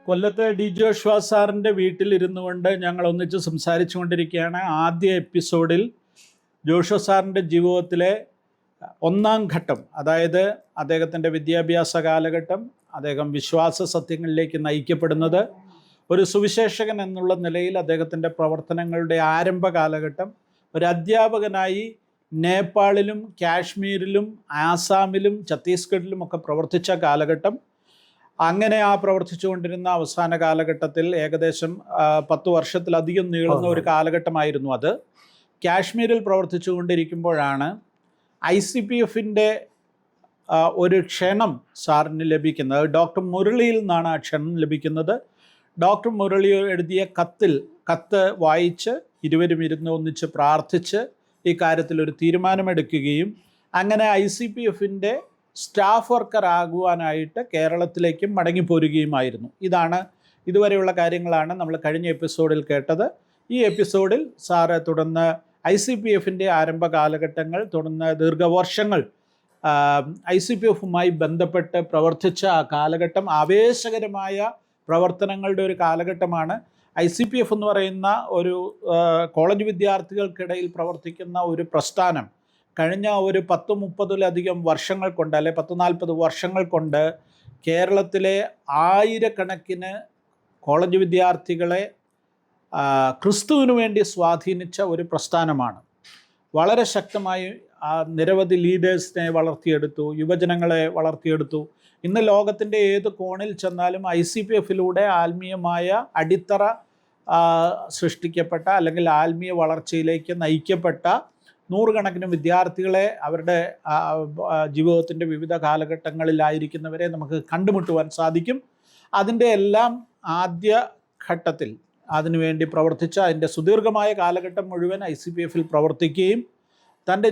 കൊല്ലത്തെ D Joshua സാറിൻ്റെ വീട്ടിലിരുന്നു കൊണ്ട് ഞങ്ങൾ ഒന്നിച്ച് സംസാരിച്ചു കൊണ്ടിരിക്കുകയാണ്. ആദ്യ എപ്പിസോഡിൽ ജോഷ്വാ സാറിൻ്റെ ജീവിതത്തിലെ ഒന്നാം ഘട്ടം, അതായത് അദ്ദേഹത്തിൻ്റെ വിദ്യാഭ്യാസ കാലഘട്ടം, അദ്ദേഹം വിശ്വാസ സത്യങ്ങളിലേക്ക് നയിക്കപ്പെടുന്നത്, ഒരു സുവിശേഷകൻ എന്നുള്ള നിലയിൽ അദ്ദേഹത്തിൻ്റെ പ്രവർത്തനങ്ങളുടെ ആരംഭ കാലഘട്ടം, ഒരു അധ്യാപകനായി നേപ്പാളിലും കാശ്മീരിലും ആസാമിലും ഛത്തീസ്ഗഡിലും ഒക്കെ പ്രവർത്തിച്ച കാലഘട്ടം, അങ്ങനെ പ്രവർത്തിച്ചു കൊണ്ടിരുന്ന അവസാന കാലഘട്ടത്തിൽ ഏകദേശം 10 വർഷത്തിലധികം നീളുന്ന ഒരു കാലഘട്ടമായിരുന്നു അത്. കാശ്മീരിൽ പ്രവർത്തിച്ചു കൊണ്ടിരിക്കുമ്പോഴാണ് ICPFൻ്റെ ഒരു ക്ഷണം സാറിന് ലഭിക്കുന്നത്. ഡോക്ടർ മുരളിയിൽ നിന്നാണ് ആ ക്ഷണം ലഭിക്കുന്നത്. ഡോക്ടർ മുരളി എഴുതിയ കത്ത് വായിച്ച് ഇരുവരും ഇരുന്ന് ഒന്നിച്ച് പ്രാർത്ഥിച്ച് ഈ കാര്യത്തിൽ ഒരു തീരുമാനമെടുക്കുകയും അങ്ങനെ ICPFൻ്റെ സ്റ്റാഫ് വർക്കർ ആകുവാനായിട്ട് കേരളത്തിലേക്കും മടങ്ങിപ്പോരുകയുമായിരുന്നു. ഇതുവരെയുള്ള കാര്യങ്ങളാണ് നമ്മൾ കഴിഞ്ഞ എപ്പിസോഡിൽ കേട്ടത്. ഈ എപ്പിസോഡിൽ സാറ് തുടർന്ന് ICPFൻ്റെ ആരംഭ കാലഘട്ടങ്ങൾ, തുടർന്ന് ദീർഘവർഷങ്ങൾ ICPFുമായി ബന്ധപ്പെട്ട് പ്രവർത്തിച്ച ആ കാലഘട്ടം, ആവേശകരമായ പ്രവർത്തനങ്ങളുടെ ഒരു കാലഘട്ടമാണ്. ICPF എന്ന് പറയുന്ന ഒരു കോളേജ് വിദ്യാർത്ഥികൾക്കിടയിൽ പ്രവർത്തിക്കുന്ന ഒരു പ്രസ്ഥാനം കഴിഞ്ഞ ഒരു 10-30 വർഷങ്ങൾ കൊണ്ട്, അല്ലെ 10-40 വർഷങ്ങൾ കൊണ്ട് കേരളത്തിലെ ആയിരക്കണക്കിന് കോളേജ് വിദ്യാർത്ഥികളെ ക്രിസ്തുവിനു വേണ്ടി സ്വാധീനിച്ച ഒരു പ്രസ്ഥാനമാണ്. വളരെ ശക്തമായി നിരവധി ലീഡേഴ്സിനെ വളർത്തിയെടുത്തു, യുവജനങ്ങളെ വളർത്തിയെടുത്തു. ഇന്ന് ലോകത്തിൻ്റെ ഏത് കോണിൽ ചെന്നാലും ICPFിലൂടെ ആത്മീയമായ അടിത്തറ സൃഷ്ടിക്കപ്പെട്ട, അല്ലെങ്കിൽ ആത്മീയ വളർച്ചയിലേക്ക് നയിക്കപ്പെട്ട നൂറുകണക്കിന് വിദ്യാർത്ഥികളെ, അവരുടെ ജീവിതത്തിൻ്റെ വിവിധ കാലഘട്ടങ്ങളിലായിരിക്കുന്നവരെ നമുക്ക് കണ്ടുമുട്ടുവാൻ സാധിക്കും. അതിൻ്റെ എല്ലാം ആദ്യ ഘട്ടത്തിൽ അതിനുവേണ്ടി പ്രവർത്തിച്ച, അതിൻ്റെ സുദീർഘമായ കാലഘട്ടം മുഴുവൻ ICPFിൽ പ്രവർത്തിക്കുകയും തൻ്റെ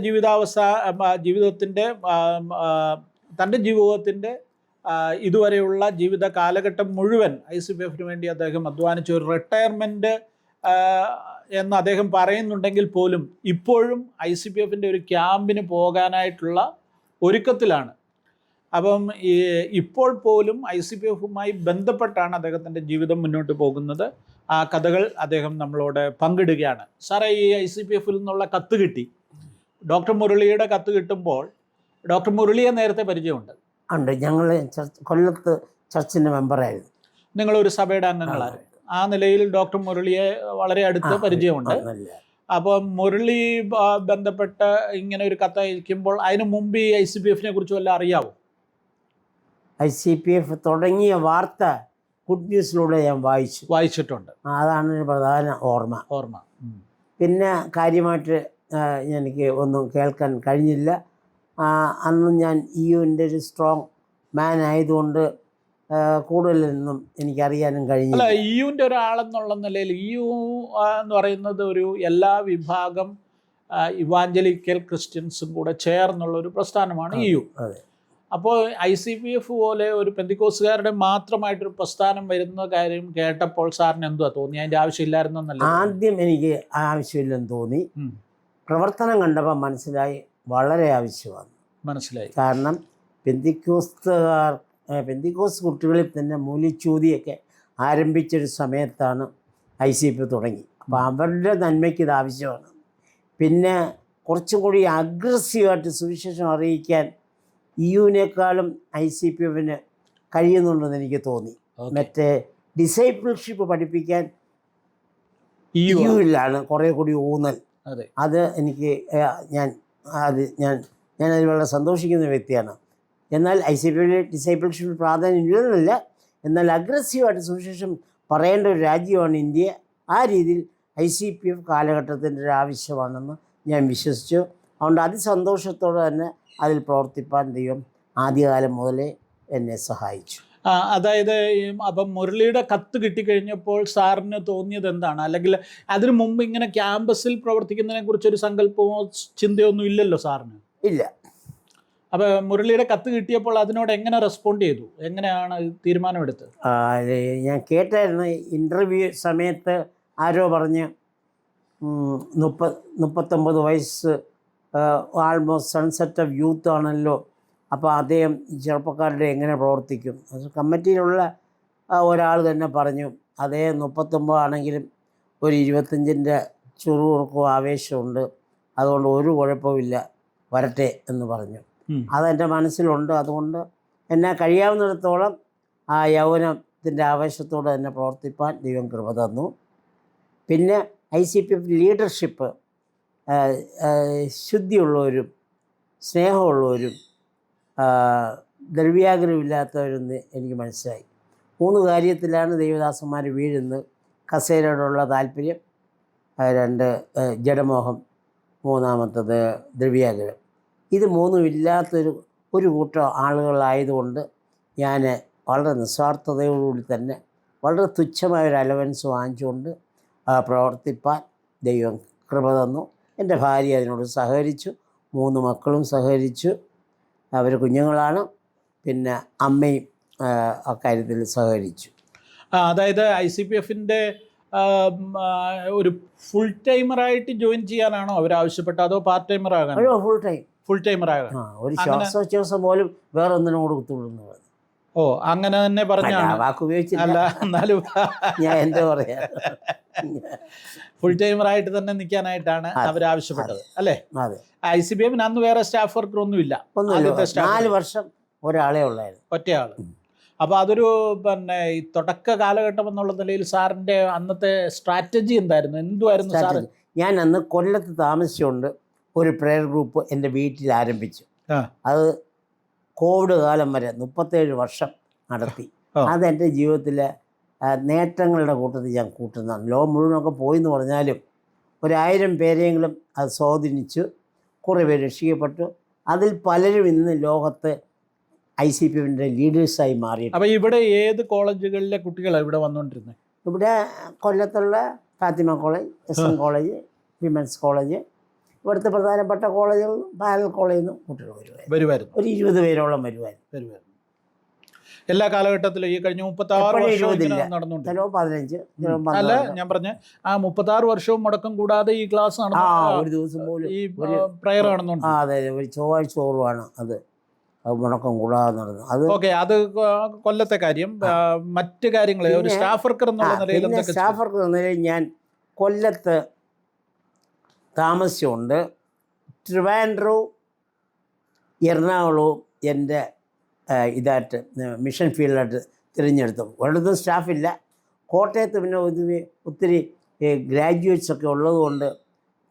ജീവിതത്തിൻ്റെ ഇതുവരെയുള്ള ജീവിത കാലഘട്ടം മുഴുവൻ ICPFിന് വേണ്ടി അദ്ദേഹം അധ്വാനിച്ച ഒരു റിട്ടയർമെൻറ്റ് എന്ന് അദ്ദേഹം പറയുന്നുണ്ടെങ്കിൽ പോലും ഇപ്പോഴും ICPFിൻ്റെ ഒരു ക്യാമ്പിന് പോകാനായിട്ടുള്ള ഒരുക്കത്തിലാണ്. അപ്പം ഇപ്പോൾ പോലും ICPFുമായി ബന്ധപ്പെട്ടാണ് അദ്ദേഹത്തിൻ്റെ ജീവിതം മുന്നോട്ട് പോകുന്നത്. ആ കഥകൾ അദ്ദേഹം നമ്മളോട് പങ്കിടുകയാണ്. സാറേ, ഈ ICPFിൽ നിന്നുള്ള കത്ത് കിട്ടി, ഡോക്ടർ മുരളിയുടെ കത്ത് കിട്ടുമ്പോൾ, ഡോക്ടർ മുരളിയെ നേരത്തെ പരിചയമുണ്ട്? ഉണ്ട്. ഞങ്ങൾ കൊല്ലത്ത് ചർച്ചിൻ്റെ മെമ്പറായിരുന്നു. നിങ്ങളൊരു സഭയുടെ അംഗങ്ങളായിരുന്നു. ആ നിലയിൽ ഡോക്ടർ മുരളിയെ വളരെ അടുത്ത് പരിചയമുണ്ട്. അപ്പം മുരളി ബന്ധപ്പെട്ട് ഇങ്ങനെ ഒരു കത്ത് അയക്കുമ്പോൾ അതിന് മുമ്പ് ഈ ICPFനെ കുറിച്ച് വല്ല അറിയാവോ? ICPF തുടങ്ങിയ വാർത്ത ഗുഡ് ന്യൂസിലൂടെ ഞാൻ വായിച്ചിട്ടുണ്ട്. അതാണ് ഒരു പ്രധാന ഓർമ്മ. പിന്നെ കാര്യമായിട്ട് എനിക്ക് ഒന്നും കേൾക്കാൻ കഴിഞ്ഞില്ല. അന്ന് ഞാൻ EUവിൻ്റെ ഒരു സ്ട്രോങ് മാൻ ആയതുകൊണ്ട് കൂടുതലൊന്നും എനിക്കറിയാനും കഴിഞ്ഞില്ല. അല്ല, EUവിൻ്റെ ഒരാളെന്നുള്ള നിലയിൽ EU എന്ന് പറയുന്നത് ഒരു എല്ലാ വിഭാഗം ഇവാഞ്ചലിക്കൽ ക്രിസ്ത്യൻസും കൂടെ ചേർന്നുള്ള ഒരു പ്രസ്ഥാനമാണ് EU. അതെ. അപ്പോൾ ICPF പോലെ ഒരു പെന്തിക്കോസുകാരുടെ മാത്രമായിട്ടൊരു പ്രസ്ഥാനം വരുന്ന കാര്യം കേട്ടപ്പോൾ സാറിന് എന്തുവാ തോന്നി? അതിൻ്റെ ആവശ്യമില്ലായിരുന്നല്ല? ആദ്യം എനിക്ക് ആവശ്യമില്ലെന്ന് തോന്നി. പ്രവർത്തനം കണ്ടപ്പോൾ വളരെ ആവശ്യമാണ് മനസ്സിലായി. കാരണം പെന്തിക്കോസ് കുട്ടികളിൽ തന്നെ മൂല്യച്യൂതിയൊക്കെ ആരംഭിച്ചൊരു സമയത്താണ് ICPF തുടങ്ങി. അപ്പോൾ അവരുടെ നന്മയ്ക്ക് ഇത് ആവശ്യമാണ്. പിന്നെ കുറച്ചും കൂടി അഗ്രസീവായിട്ട് സുവിശേഷം അറിയിക്കാൻ EUവിനേക്കാളും ICPFന് കഴിയുന്നുണ്ടെന്ന് എനിക്ക് തോന്നി. മറ്റേ ഡിസൈപ്പിൾഷിപ്പ് പഠിപ്പിക്കാൻ EUവിലാണ് കുറേ കൂടി ഊന്നൽ. അത് എനിക്ക് ഞാൻ അതിൽ വളരെ സന്തോഷിക്കുന്ന വ്യക്തിയാണ്. എന്നാൽ ICPFിലെ ഡിസൈപ്പിൾഷിപ്പ് പ്രാധാന്യം ഇല്ലെന്നല്ല, എന്നാൽ അഗ്രസീവായിട്ട് സുവിശേഷം പറയേണ്ട ഒരു രാജ്യമാണ് ഇന്ത്യ. ആ രീതിയിൽ ICPF കാലഘട്ടത്തിൻ്റെ ഒരു ആവശ്യമാണെന്ന് ഞാൻ വിശ്വസിച്ചു. അതുകൊണ്ട് അതിസന്തോഷത്തോടെ തന്നെ അതിൽ പ്രവർത്തിപ്പാൻ ദൈവം ആദ്യകാലം മുതലേ എന്നെ സഹായിച്ചു. അതായത് അപ്പം മുരളിയുടെ കത്ത് കിട്ടിക്കഴിഞ്ഞപ്പോൾ സാറിന് തോന്നിയത് എന്താണ്? അല്ലെങ്കിൽ അതിനു മുമ്പ് ഇങ്ങനെ ക്യാമ്പസിൽ പ്രവർത്തിക്കുന്നതിനെ കുറിച്ചൊരു സങ്കല്പമോ ചിന്തയൊന്നും ഇല്ലല്ലോ സാറിന്? ഇല്ല. അപ്പോൾ മുരളിയുടെ കത്ത് കിട്ടിയപ്പോൾ അതിനോട് എങ്ങനെ റെസ്പോണ്ട് ചെയ്തു? എങ്ങനെയാണ് തീരുമാനമെടുത്തത്? ഞാൻ കേട്ടായിരുന്നു. ഇൻ്റർവ്യൂ സമയത്ത് ആരോ പറഞ്ഞ് 39 വയസ്സ്, ആൾമോസ്റ്റ് സൺസെറ്റ് ഓഫ് യൂത്ത് ആണല്ലോ, അപ്പോൾ അദ്ദേഹം ചെറുപ്പക്കാരുടെ എങ്ങനെ പ്രവർത്തിക്കും? കമ്മിറ്റിയിലുള്ള ഒരാൾ തന്നെ പറഞ്ഞു, അതേ 39 ആണെങ്കിലും ഒരു 25ൻ്റെ ചുറുചുറുക്കും ആവേശമുണ്ട്, അതുകൊണ്ട് ഒരു കുഴപ്പമില്ല, വരട്ടെ എന്ന് പറഞ്ഞു. അതെൻ്റെ മനസ്സിലുണ്ട്. അതുകൊണ്ട് എന്നെ കഴിയാവുന്നിടത്തോളം ആ യൗവനത്തിൻ്റെ ആവേശത്തോടെ തന്നെ പ്രവർത്തിപ്പാൻ ദൈവം കൃപ തന്നു. പിന്നെ ICPF ലീഡർഷിപ്പ് ശുദ്ധിയുള്ളവരും സ്നേഹമുള്ളവരും ദ്രവ്യാഗ്രഹമില്ലാത്തവരെന്ന് എനിക്ക് മനസ്സിലായി. 3 കാര്യത്തിലാണ് ദൈവദാസന്മാർ വീഴുന്നത്: കസേരയോടുള്ള താല്പര്യം, 2 ജഡമോഹം, 3-മത്തത് ദ്രവ്യാഗ്രഹം. ഇത് 3ഉം ഇല്ലാത്തൊരു കൂട്ടം ആളുകളായതുകൊണ്ട് ഞാൻ വളരെ നിസ്വാർത്ഥതയോടുകൂടി തന്നെ വളരെ തുച്ഛമായൊരു അലവൻസ് വാങ്ങിച്ചുകൊണ്ട് പ്രവർത്തിപ്പാൻ ദൈവം കൃപ തന്നു. എൻ്റെ ഭാര്യ അതിനോട് സഹകരിച്ചു, 3 മക്കളും സഹകരിച്ചു. അവർ കുഞ്ഞുങ്ങളാണ്. പിന്നെ അമ്മയും അക്കാര്യത്തിൽ സഹകരിച്ചു. അതായത് ICPFൻ്റെ ഒരു ഫുൾ ടൈമറായിട്ട് ജോയിൻ ചെയ്യാനാണോ അവർ ആവശ്യപ്പെട്ടത്, അതോ പാർട്ട് ടൈമർ ആകാൻ? ഫുൾ ടൈമറാകാൻ. ഒരു ശ്വാസോച്ഛ്വാസം പോലും വേറെ ഒന്നിനും കൂടെ കുത്തുവിടുന്നത്. ഓ, അങ്ങനെ തന്നെ പറഞ്ഞാണ്. വാക്ക് ഉപയോഗിച്ചില്ല, എന്നാലും ഞാൻ എന്താ പറയാ, ഫുൾ ടൈമറായിട്ട് തന്നെ നിൽക്കാനായിട്ടാണ് അവർ ആവശ്യപ്പെട്ടത് അല്ലേ? അതെ. ICPFന് അന്ന് വേറെ സ്റ്റാഫ് വർക്കർ ഒന്നുമില്ല. 4 വർഷം ഒരാളെ ഉള്ളായിരുന്നു, ഒറ്റയാൾ. അപ്പോൾ അതൊരു പിന്നെ ഈ തുടക്ക കാലഘട്ടം എന്നുള്ള നിലയിൽ സാറിൻ്റെ അന്നത്തെ സ്ട്രാറ്റജി എന്തായിരുന്നു? എന്തുമായിരുന്നു സാർ? ഞാൻ അന്ന് കൊല്ലത്ത് താമസിച്ചുകൊണ്ട് ഒരു പ്രെയർ ഗ്രൂപ്പ് എൻ്റെ വീട്ടിൽ ആരംഭിച്ചു. അത് കോവിഡ് കാലം വരെ 37 വർഷം നടത്തി. അതെൻ്റെ ജീവിതത്തിലെ നേട്ടങ്ങളുടെ കൂട്ടത്തിൽ ഞാൻ കൂട്ടുന്നതാണ്. ലോകം മുഴുവനൊക്കെ പോയെന്ന് പറഞ്ഞാലും 1000 പേരെങ്കിലും അത് സ്വാധീനിച്ചു. കുറേ പേര് രക്ഷിക്കപ്പെട്ടു. അതിൽ പലരും ഇന്ന് ലോകത്ത് ICPFൻ്റെ ലീഡേഴ്സായി മാറി. അപ്പോൾ ഇവിടെ ഏത് കോളേജുകളിലെ കുട്ടികളാണ് ഇവിടെ വന്നുകൊണ്ടിരുന്നത്? ഇവിടെ കൊല്ലത്തുള്ള Fathima college, SM college, women's college, ഇവിടുത്തെ പ്രധാനപ്പെട്ട കോളേജുകളിൽ പാരൽ കോളേജിൽ നിന്നും കുട്ടികൾ വരുമായിരുന്നു. ഒരു 20 പേരോളം വരുമായിരുന്നു. എല്ലാ കാലഘട്ടത്തിലും ഈ കഴിഞ്ഞ 36 വർഷം നടന്നുണ്ട്. ചിലോ 15, അല്ല, ഞാൻ പറഞ്ഞ ആ 36 വർഷവും മുടക്കം കൂടാതെ ഈ ക്ലാസ് നടന്നു. ഒരു ദിവസം പോലും ഈ പ്രയർ നടന്നുണ്ട്. അതെ, ഒരു ചൊവ്വാഴ്ച ഓർവാണ് അത് മുടക്കം കൂടാതെ നടന്നത്. അത് ഓക്കെ. അത് കൊല്ലത്തെ കാര്യം. മറ്റ് കാര്യങ്ങൾ ഒരു സ്റ്റാഫ് വർക്കർ എന്നുള്ള നിലയിൽ സ്റ്റാഫ് വർക്കർ എന്ന നിലയിൽ ഞാൻ കൊല്ലത്ത് താമസിച്ചുകൊണ്ട് ട്രിവാൻഡ്രവും എറണാകുളവും എൻ്റെ ഇതായിട്ട് മിഷൻ ഫീൽഡായിട്ട് തിരഞ്ഞെടുത്തു. ഒരിടത്തും സ്റ്റാഫില്ല. കോട്ടയത്ത് പിന്നെ ഒത്തിരി ഗ്രാജുവേറ്റ്സൊക്കെ ഉള്ളതുകൊണ്ട്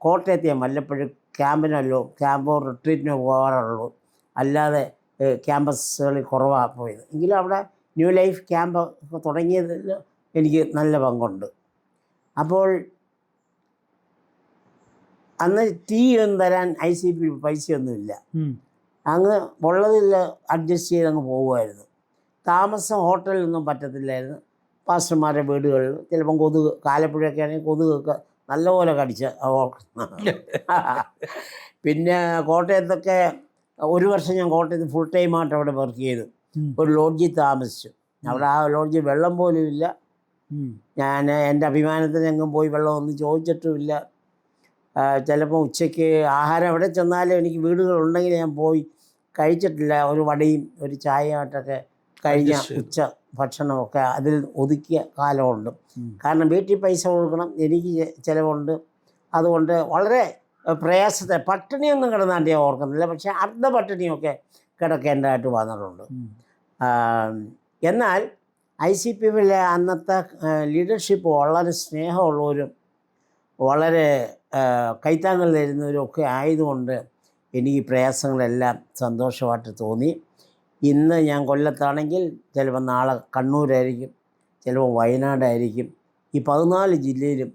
കോട്ടയത്ത് ഞാൻ വല്ലപ്പോഴും ക്യാമ്പോ റിട്രീറ്റിനോ പോകാറുള്ളൂ. അല്ലാതെ ക്യാമ്പസുകളിൽ കുറവാണ് പോയത്. എങ്കിലും അവിടെ ന്യൂ ലൈഫ് ക്യാമ്പ് തുടങ്ങിയതിൽ എനിക്ക് നല്ല പങ്കുണ്ട്. അപ്പോൾ അന്ന് ടീ ഒന്നും തരാൻ ICPF പൈസയൊന്നുമില്ല. അങ്ങ് ഉള്ളതിൽ അഡ്ജസ്റ്റ് ചെയ്ത് അങ്ങ് പോകുമായിരുന്നു. താമസം ഹോട്ടലിലൊന്നും പറ്റത്തില്ലായിരുന്നു. പാസ്റ്റർമാരുടെ വീടുകളിൽ ചിലപ്പം കൊതുക്, ആലപ്പുഴയൊക്കെ ആണെങ്കിൽ കൊതുകൊക്കെ നല്ലപോലെ കടിച്ച. പിന്നെ കോട്ടയത്തൊക്കെ ഒരു വർഷം ഞാൻ കോട്ടയത്ത് ഫുൾ ടൈമായിട്ട് അവിടെ വർക്ക് ചെയ്തു. ഒരു ലോഡ്ജിൽ താമസിച്ചു. അവിടെ ആ ലോഡ്ജിൽ വെള്ളം പോലും ഇല്ല. ഞാൻ എൻ്റെ അഭിമാനത്തിന് എങ്ങും പോയി വെള്ളമൊന്നും ചോദിച്ചിട്ടുമില്ല. ചിലപ്പോൾ ഉച്ചയ്ക്ക് ആഹാരം എവിടെ ചെന്നാലും എനിക്ക് വീടുകളുണ്ടെങ്കിൽ ഞാൻ പോയി കഴിച്ചിട്ടില്ല. ഒരു വടയും ഒരു ചായയായിട്ടൊക്കെ കഴിഞ്ഞ ഉച്ച ഭക്ഷണമൊക്കെ അതിൽ ഒതുക്കിയ കാലമുണ്ട്. കാരണം വീട്ടിൽ പൈസ കൊടുക്കണം, എനിക്ക് ചിലവുണ്ട്. അതുകൊണ്ട് വളരെ പ്രയാസത്തെ പട്ടിണിയൊന്നും കിടന്നാണ്ട് ഞാൻ ഓർക്കുന്നില്ല. പക്ഷേ അർദ്ധ പട്ടിണിയൊക്കെ കിടക്കേണ്ടതായിട്ട് വന്നിട്ടുണ്ട്. എന്നാൽ ICPFിലെ അന്നത്തെ ലീഡർഷിപ്പ് വളരെ സ്നേഹമുള്ളവരും വളരെ കൈത്താങ്ങൽ തരുന്നവരും ഒക്കെ ആയതുകൊണ്ട് എനിക്ക് പ്രയാസങ്ങളെല്ലാം സന്തോഷമായിട്ട് തോന്നി. ഇന്ന് ഞാൻ കൊല്ലത്താണെങ്കിൽ ചിലപ്പോൾ നാളെ കണ്ണൂരായിരിക്കും, ചിലപ്പോൾ വയനാടായിരിക്കും. ഈ 14 ജില്ലയിലും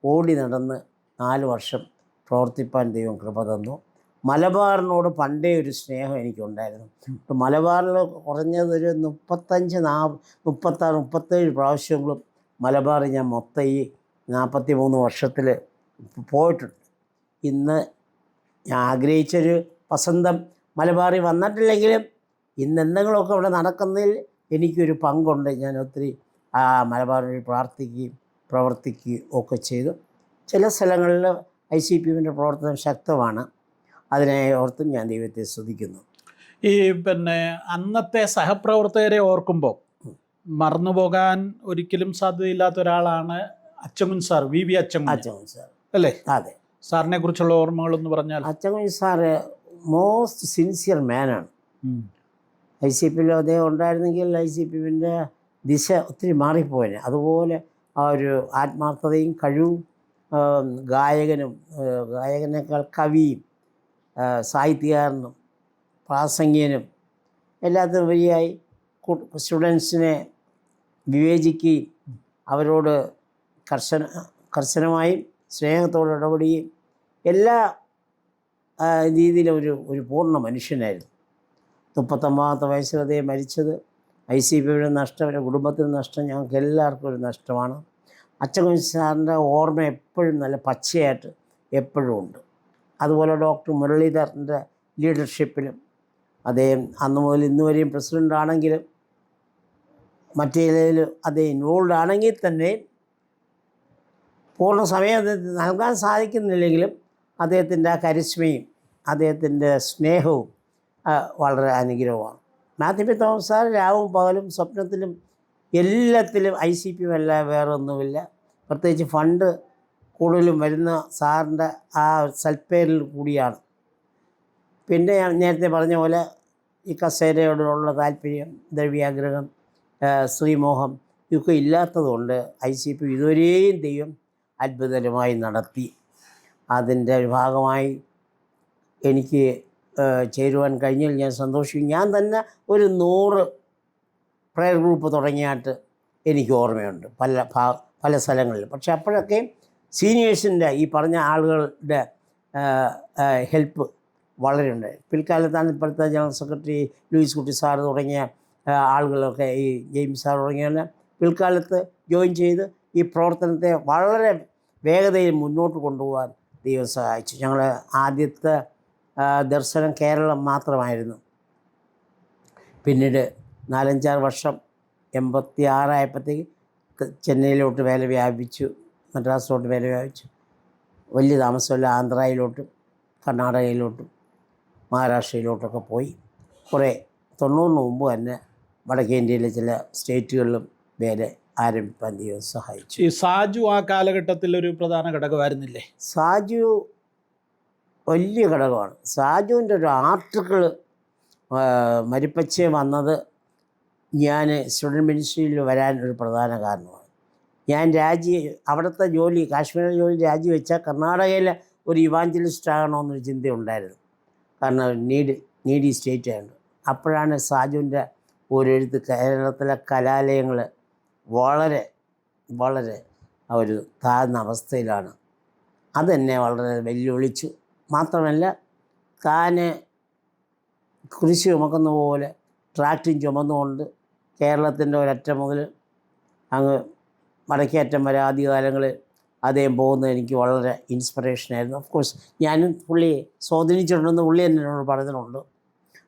ഓടി നടന്ന് 4 വർഷം പ്രവർത്തിപ്പാൻ ദൈവം കൃപ തന്നു. മലബാറിനോട് പണ്ടേ ഒരു സ്നേഹം എനിക്കുണ്ടായിരുന്നു. മലബാറിൽ കുറഞ്ഞതൊരു 35, 36, 37 പ്രാവശ്യങ്ങളും മലബാറിൽ ഞാൻ മൊത്തം ഈ 43 വർഷത്തിൽ പോയിട്ടുണ്ട്. ഇന്ന് ഞാൻ ആഗ്രഹിച്ചൊരു വസന്തം മലബാറിൽ വന്നിട്ടില്ലെങ്കിലും ഇന്ന് എന്തെങ്കിലുമൊക്കെ ഇവിടെ നടക്കുന്നതിൽ എനിക്കൊരു പങ്കുണ്ട്. ഞാൻ ഒത്തിരി മലബാറിൽ പ്രാർത്ഥിക്കുകയും പ്രവർത്തിക്കുകയും ഒക്കെ ചെയ്തു. ചില സ്ഥലങ്ങളിൽ ICPFിൻ്റെ പ്രവർത്തനം ശക്തമാണ്. അതിനെ ഓർത്തും ഞാൻ ദൈവത്തെ സ്തുതിക്കുന്നു. ഈ പിന്നെ അന്നത്തെ സഹപ്രവർത്തകരെ ഓർക്കുമ്പോൾ മറന്നുപോകാൻ ഒരിക്കലും സാധ്യതയില്ലാത്ത ഒരാളാണ് അച്ചമുൻ സാർ, വി അച്ചമുൻ അച്ചമുൻ സാർ. അല്ലേ? അതെ. സാറിനെ കുറിച്ചുള്ള ഓർമ്മകളെന്ന് പറഞ്ഞാൽ? അച്ചമുൻ സാറ് മോസ്റ്റ് സിൻസിയർ മാനാണ്. ICPയിൽ അദ്ദേഹം ഉണ്ടായിരുന്നെങ്കിൽ ICPൻ്റെ ദിശ ഒത്തിരി മാറിപ്പോയനെ. അതുപോലെ ആ ഒരു ആത്മാർത്ഥതയും കഴിവും, ഗായകനേക്കാൾ കവിയും സാഹിത്യകാരനും പ്രാസംഗികനും എല്ലാത്തിനുപരിയായി സ്റ്റുഡൻസിനെ വിവേചിക്കുകയും അവരോട് കർശനമായും സ്നേഹത്തോടെ ഇടപെടുകയും എല്ലാ രീതിയിലും ഒരു പൂർണ്ണ മനുഷ്യനായിരുന്നു. 39ാമത്തെ വയസ്സിൽ അദ്ദേഹം മരിച്ചത് ICPയുടെ നഷ്ടം, അവരുടെ കുടുംബത്തിന് നഷ്ടം, ഞങ്ങൾക്ക് എല്ലാവർക്കും ഒരു നഷ്ടമാണ്. അച്ചമുൻ സാറിൻ്റെ ഓർമ്മ എപ്പോഴും നല്ല പച്ചയായിട്ട് എപ്പോഴും ഉണ്ട്. അതുപോലെ ഡോക്ടർ മുരളീധരൻ്റെ ലീഡർഷിപ്പിലും അദ്ദേഹം അന്ന് മുതൽ ഇന്ന് വരെയും പ്രസിഡൻ്റ് ആണെങ്കിലും മറ്റേതിൽ അദ്ദേഹം ഇൻവോൾവ് ആണെങ്കിൽ തന്നെ പൂർണ്ണ സമയം അദ്ദേഹത്തിന് നൽകാൻ സാധിക്കുന്നില്ലെങ്കിലും അദ്ദേഹത്തിൻ്റെ ആ കരിസ്മയും അദ്ദേഹത്തിൻ്റെ സ്നേഹവും വളരെ അനുഗ്രഹമാണ്. മാത്യു പി തോമസ് സാർ രാവും പകലും സ്വപ്നത്തിലും എല്ലാത്തിലും ICP അല്ല, വേറെ ഒന്നുമില്ല. പ്രത്യേകിച്ച് ഫണ്ട് കൂടുതലും വരുന്ന സാറിൻ്റെ ആ സൽപ്പേരിൽ കൂടിയാണ്. പിന്നെ ഞാൻ നേരത്തെ പറഞ്ഞ പോലെ ഈ കസേരയോടുള്ള താല്പര്യം, ദ്രവ്യാഗ്രഹം, സ്ത്രീമോഹം ഇതൊക്കെ ഇല്ലാത്തതുകൊണ്ട് ICP ഇതുവരെയും ദൈവം അത്ഭുതകരമായി നടത്തി. അതിൻ്റെ ഒരു ഭാഗമായി എനിക്ക് ചേരുവാൻ കഴിഞ്ഞാൽ ഞാൻ സന്തോഷിക്കും. ഞാൻ തന്നെ ഒരു 100 പ്രയർ ഗ്രൂപ്പ് തുടങ്ങിയായിട്ട് എനിക്ക് ഓർമ്മയുണ്ട് പല സ്ഥലങ്ങളിൽ. പക്ഷെ അപ്പോഴൊക്കെ സീനിയേഴ്സിൻ്റെ ഈ പറഞ്ഞ ആളുകളുടെ ഹെൽപ്പ് വളരെ ഉണ്ട്. പിൽക്കാലത്താണ് ഇപ്പോഴത്തെ ജനറൽ സെക്രട്ടറി ലൂയിസ് കുട്ടി സാർ തുടങ്ങിയ ആളുകളൊക്കെ, ഈ ജെയിംസ് സാർ തുടങ്ങിയ പിൽക്കാലത്ത് ജോയിൻ ചെയ്ത് ഈ പ്രവർത്തനത്തെ വളരെ വേഗതയിൽ മുന്നോട്ട് കൊണ്ടുപോകാൻ ദൈവം സഹായിച്ചു. ഞങ്ങൾ ആദ്യത്തെ ദർശനം കേരളം മാത്രമായിരുന്നു. പിന്നീട് 4-5 വർഷം 86 ആയപ്പോഴത്തേക്ക് ചെന്നൈയിലോട്ട് വേല വ്യാപിച്ചു, മദ്രാസിലോട്ട് വേല വ്യാപിച്ചു. വലിയ താമസമില്ല ആന്ധ്രയിലോട്ടും കർണാടകയിലോട്ടും മഹാരാഷ്ട്രയിലോട്ടൊക്കെ പോയി. കുറേ 90 മുമ്പ് തന്നെ വടക്കേ ഇന്ത്യയിലെ ചില സ്റ്റേറ്റുകളിലും വേല ആരംഭിക്കാൻ ദൈവം സഹായിച്ചു. ഈ സാജു ആ കാലഘട്ടത്തിൽ ഒരു പ്രധാന ഘടകമായിരുന്നില്ലേ? സാജു വലിയ ഘടകമാണ്. സാജുവിൻ്റെ ഒരു ആർട്ടിക്കിൾ മരിപ്പച്ചേ വന്നത് ഞാൻ സ്റ്റുഡൻറ്റ് മിനിസ്ട്രിയിൽ വരാൻ ഒരു പ്രധാന കാരണമാണ്. ഞാൻ അവിടുത്തെ ജോലി, കാശ്മീരിലെ ജോലി രാജിവെച്ചാൽ കർണാടകയിലെ ഒരു ഇവാഞ്ചലിസ്റ്റ് ആകണമെന്നൊരു ചിന്തയുണ്ടായിരുന്നു. കാരണം നീഡി സ്റ്റേറ്റ് ആയിരുന്നു. അപ്പോഴാണ് സാജുവിൻ്റെ ഒരെഴുത്ത് കേരളത്തിലെ കലാലയങ്ങൾ വളരെ വളരെ ഒരു താഴ്ന്ന അവസ്ഥയിലാണ്. അതെന്നെ വളരെ വെല്ലുവിളിച്ചു. മാത്രമല്ല താൻ കുരിശ് ചുമക്കുന്ന പോലെ ട്രാക്റ്റും ചുമന്നുകൊണ്ട് കേരളത്തിൻ്റെ ഒരറ്റം മുതൽ അങ്ങ് വടക്കേ അറ്റം വരെ ആദ്യകാലങ്ങളിൽ അദ്ദേഹം പോകുന്നത് എനിക്ക് വളരെ ഇൻസ്പിറേഷനായിരുന്നു. ഓഫ് കോഴ്സ് ഞാനും പുള്ളിയെ സ്വാധീനിച്ചിട്ടുണ്ടെന്ന് പുള്ളി എന്നോട് പറഞ്ഞിട്ടുണ്ട്.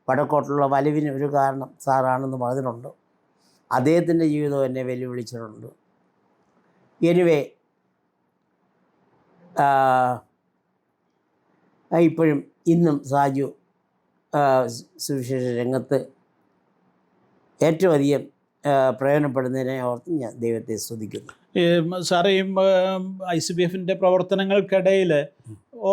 വടക്കോട്ടുള്ള വലിവിന് ഒരു കാരണം സാറാണെന്ന് പറഞ്ഞിട്ടുണ്ട്. അദ്ദേഹത്തിൻ്റെ ജീവിതം എന്നെ വെല്ലുവിളിച്ചിട്ടുണ്ട്. എനിവേ ഇപ്പോഴും ഇന്നും സാജു സുവിശേഷ രംഗത്ത് ഏറ്റവും അധികം പ്രയോജനപ്പെടുന്നതിനെ ഓർത്ത് ഞാൻ ദൈവത്തെ സ്തുതിക്കുന്നു. സാറേ, ഈ ICPFൻ്റെ പ്രവർത്തനങ്ങൾക്കിടയിൽ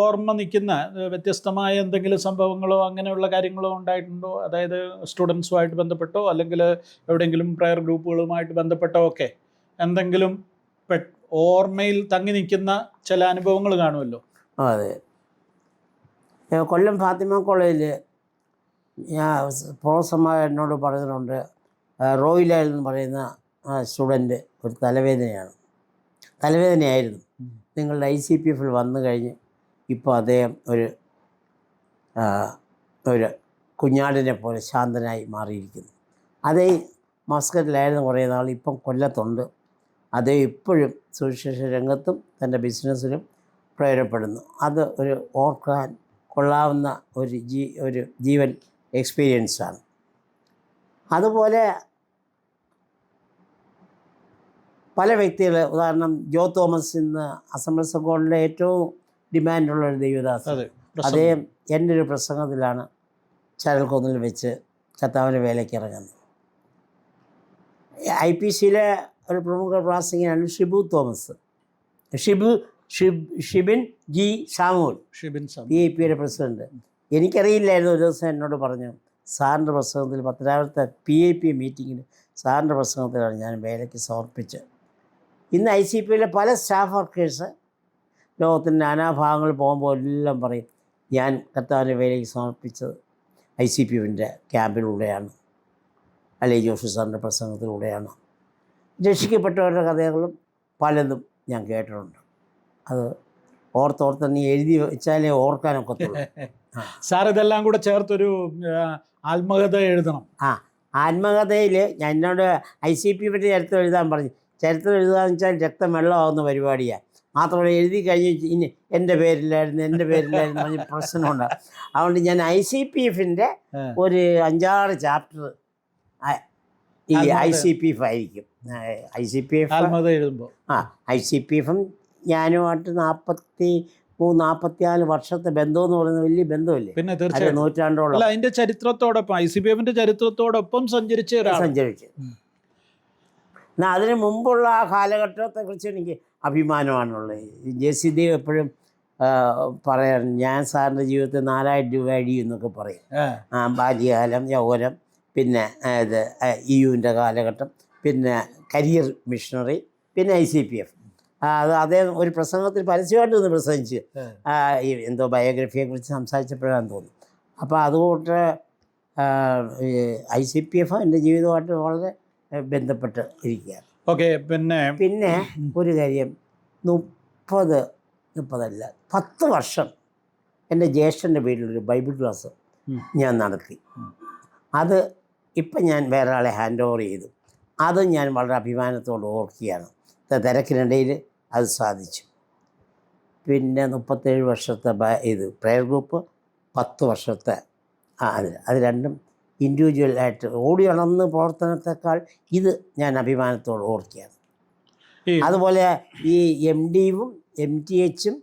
ഓർമ്മ നിൽക്കുന്ന വ്യത്യസ്തമായ എന്തെങ്കിലും സംഭവങ്ങളോ അങ്ങനെയുള്ള കാര്യങ്ങളോ ഉണ്ടായിട്ടുണ്ടോ? അതായത് സ്റ്റുഡൻസുമായിട്ട് ബന്ധപ്പെട്ടോ അല്ലെങ്കിൽ എവിടെയെങ്കിലും പ്രയർ ഗ്രൂപ്പുകളുമായിട്ട് ബന്ധപ്പെട്ടോ ഒക്കെ എന്തെങ്കിലും ഓർമ്മയിൽ തങ്ങി നിൽക്കുന്ന ചില അനുഭവങ്ങൾ കാണുമല്ലോ? അതെ. കൊല്ലം ഫാത്തിമ കോളേജിൽ ഞാൻ പ്രൊഫസർമാർ എന്നോട് പറഞ്ഞിട്ടുണ്ട്, റോയിലാൽ എന്ന് പറയുന്ന സ്റ്റുഡൻറ്റ് ഒരു തലവേദനയായിരുന്നു. നിങ്ങളുടെ ICPFൽ വന്നു കഴിഞ്ഞ് ഇപ്പോൾ അദ്ദേഹം ഒരു കുഞ്ഞാടിനെ പോലെ ശാന്തനായി മാറിയിരിക്കുന്നു. അതേ മസ്കറ്റിലായിരുന്നു കുറേ നാൾ, ഇപ്പം കൊല്ലത്തുണ്ട്. അദ്ദേഹം ഇപ്പോഴും സുവിശേഷ രംഗത്തും തൻ്റെ ബിസിനസ്സിലും പ്രയോജനപ്പെടുന്നു. അത് ഒരു ഓർക്കാൻ കൊള്ളാവുന്ന ഒരു ജീവൻ എക്സ്പീരിയൻസാണ്. അതുപോലെ പല വ്യക്തികൾ, ഉദാഹരണം ജോ തോമസ് ഇന്ന് അസംബ്ലീസ് ഓഫ് ഗോഡിലെ ഏറ്റവും ഡിമാൻഡുള്ള ഒരു ദൈവദാസൻ. അദ്ദേഹം എൻ്റെ ഒരു പ്രസംഗത്തിലാണ് ചരൽക്കുന്നിൽ വെച്ച് കർത്താവിൻ്റെ വേലയ്ക്ക് ഇറങ്ങുന്നത്. IPCയിലെ ഒരു പ്രമുഖ പ്രാസംഗികനാണ് ഷിബു തോമസ്. ഷിബിൻ ജി സാമുവൽ, PIPയുടെ പ്രസിഡന്റ്. എനിക്കറിയില്ലായിരുന്നു. ഒരു ദിവസം എന്നോട് പറഞ്ഞു, സാറിൻ്റെ പ്രസംഗത്തിൽ 10ാമത്തെ PIP മീറ്റിങ്ങിൽ സാറിൻ്റെ പ്രസംഗത്തിലാണ് ഞാൻ വേലയ്ക്ക് സമർപ്പിച്ചത്. ഇന്ന് ICPയിലെ പല സ്റ്റാഫ് വർക്കേഴ്സ് ലോകത്തിൻ്റെ നാനാഭാഗങ്ങളിൽ പോകുമ്പോൾ എല്ലാം പറയും, ഞാൻ കർത്താവിൻ്റെ വേലയ്ക്ക് സമർപ്പിച്ചത് ICPയുടെ ക്യാമ്പിലൂടെയാണ്, അല്ലെ ജോഷി സാറിൻ്റെ പ്രസംഗത്തിലൂടെയാണ്. രക്ഷിക്കപ്പെട്ടവരുടെ കഥകളും പലതും ഞാൻ കേട്ടിട്ടുണ്ട്. അത് ഓർത്തോർത്ത് നീ എഴുതി വെച്ചാലേ ഓർക്കാനൊക്കത്തുള്ളൂ. സാർ ഇതെല്ലാം കൂടെ ചേർത്തൊരു ആത്മകഥ എഴുതണം. ആത്മകഥയിൽ എന്നോട് ICPയുടെ ചരിത്രം എഴുതാൻ പറഞ്ഞു. ചരിത്രം എഴുതാന്ന് വെച്ചാൽ രക്തം വെള്ളമാകുന്ന പരിപാടിയാണ്. മാത്രമല്ല എഴുതി കഴിഞ്ഞ് ഇനി എൻ്റെ പേരില്ലായിരുന്നു പറഞ്ഞ് പ്രശ്നമുണ്ട്. അതുകൊണ്ട് ഞാൻ ICPFൻ്റെ ഒരു 5-6 ചാപ്റ്റർ ഈ ICPF ആയിരിക്കും. ICPF എഴുതുമ്പോൾ ICPFും ഞാനുമായിട്ട് 43-44 വർഷത്തെ ബന്ധം എന്ന് പറയുന്നത് വലിയ ബന്ധമില്ലേ? പിന്നെ തീർച്ചയായും നൂറ്റാണ്ടോളം അതിന്റെ ചരിത്രത്തോടൊപ്പം ICPFന്റെ ചരിത്രത്തോടൊപ്പം സഞ്ചരിച്ചു. എന്നാൽ അതിന് മുമ്പുള്ള ആ കാലഘട്ടത്തെക്കുറിച്ച് എനിക്ക് അഭിമാനമാണുള്ളത്. JC ദേവ് എപ്പോഴും പറയാൻ, ഞാൻ സാറിൻ്റെ ജീവിതത്തിൽ 4000 രൂപ എന്നൊക്കെ പറയും. ബാല്യകാലം, യൗവനം, പിന്നെ ഇത് EUവിൻ്റെ കാലഘട്ടം, പിന്നെ കരിയർ മിഷണറി, പിന്നെ ICPF. അദ്ദേഹം ഒരു പ്രസംഗത്തിൽ പരസ്യമായിട്ട് ഒന്ന് പ്രസംഗിച്ച് എന്തോ ബയോഗ്രഫിയെക്കുറിച്ച് സംസാരിച്ചപ്പോഴാണെന്ന് തോന്നുന്നു. അപ്പോൾ അതുകൊണ്ട് ICPF എൻ്റെ ജീവിതമായിട്ട് വളരെ ബന്ധപ്പെട്ട് ഇരിക്കുകയാണ്. ഓക്കെ. പിന്നെ ഒരു കാര്യം, 10 വർഷം എൻ്റെ ജ്യേഷ്ഠൻ്റെ വീട്ടിലൊരു ബൈബിൾ ക്ലാസ് ഞാൻ നടത്തി. അത് ഇപ്പം ഞാൻ വേറെ ആളെ ഹാൻഡ് ഓവർ ചെയ്തു. അത് ഞാൻ വളരെ അഭിമാനത്തോട് ഓർക്കുകയാണ്. തിരക്കിനിടയിൽ അത് സാധിച്ചു. പിന്നെ 37 വർഷത്തെ പ്രെയർ ഗ്രൂപ്പ്, 10 വർഷത്തെ അത് രണ്ടും ഇൻഡിവിജ്വലായിട്ട് ഓടി വളർന്ന് പ്രവർത്തനത്തെക്കാൾ ഇത് ഞാൻ അഭിമാനത്തോട് ഓർക്കുകയാണ്. അതുപോലെ ഈ MDയും MTHും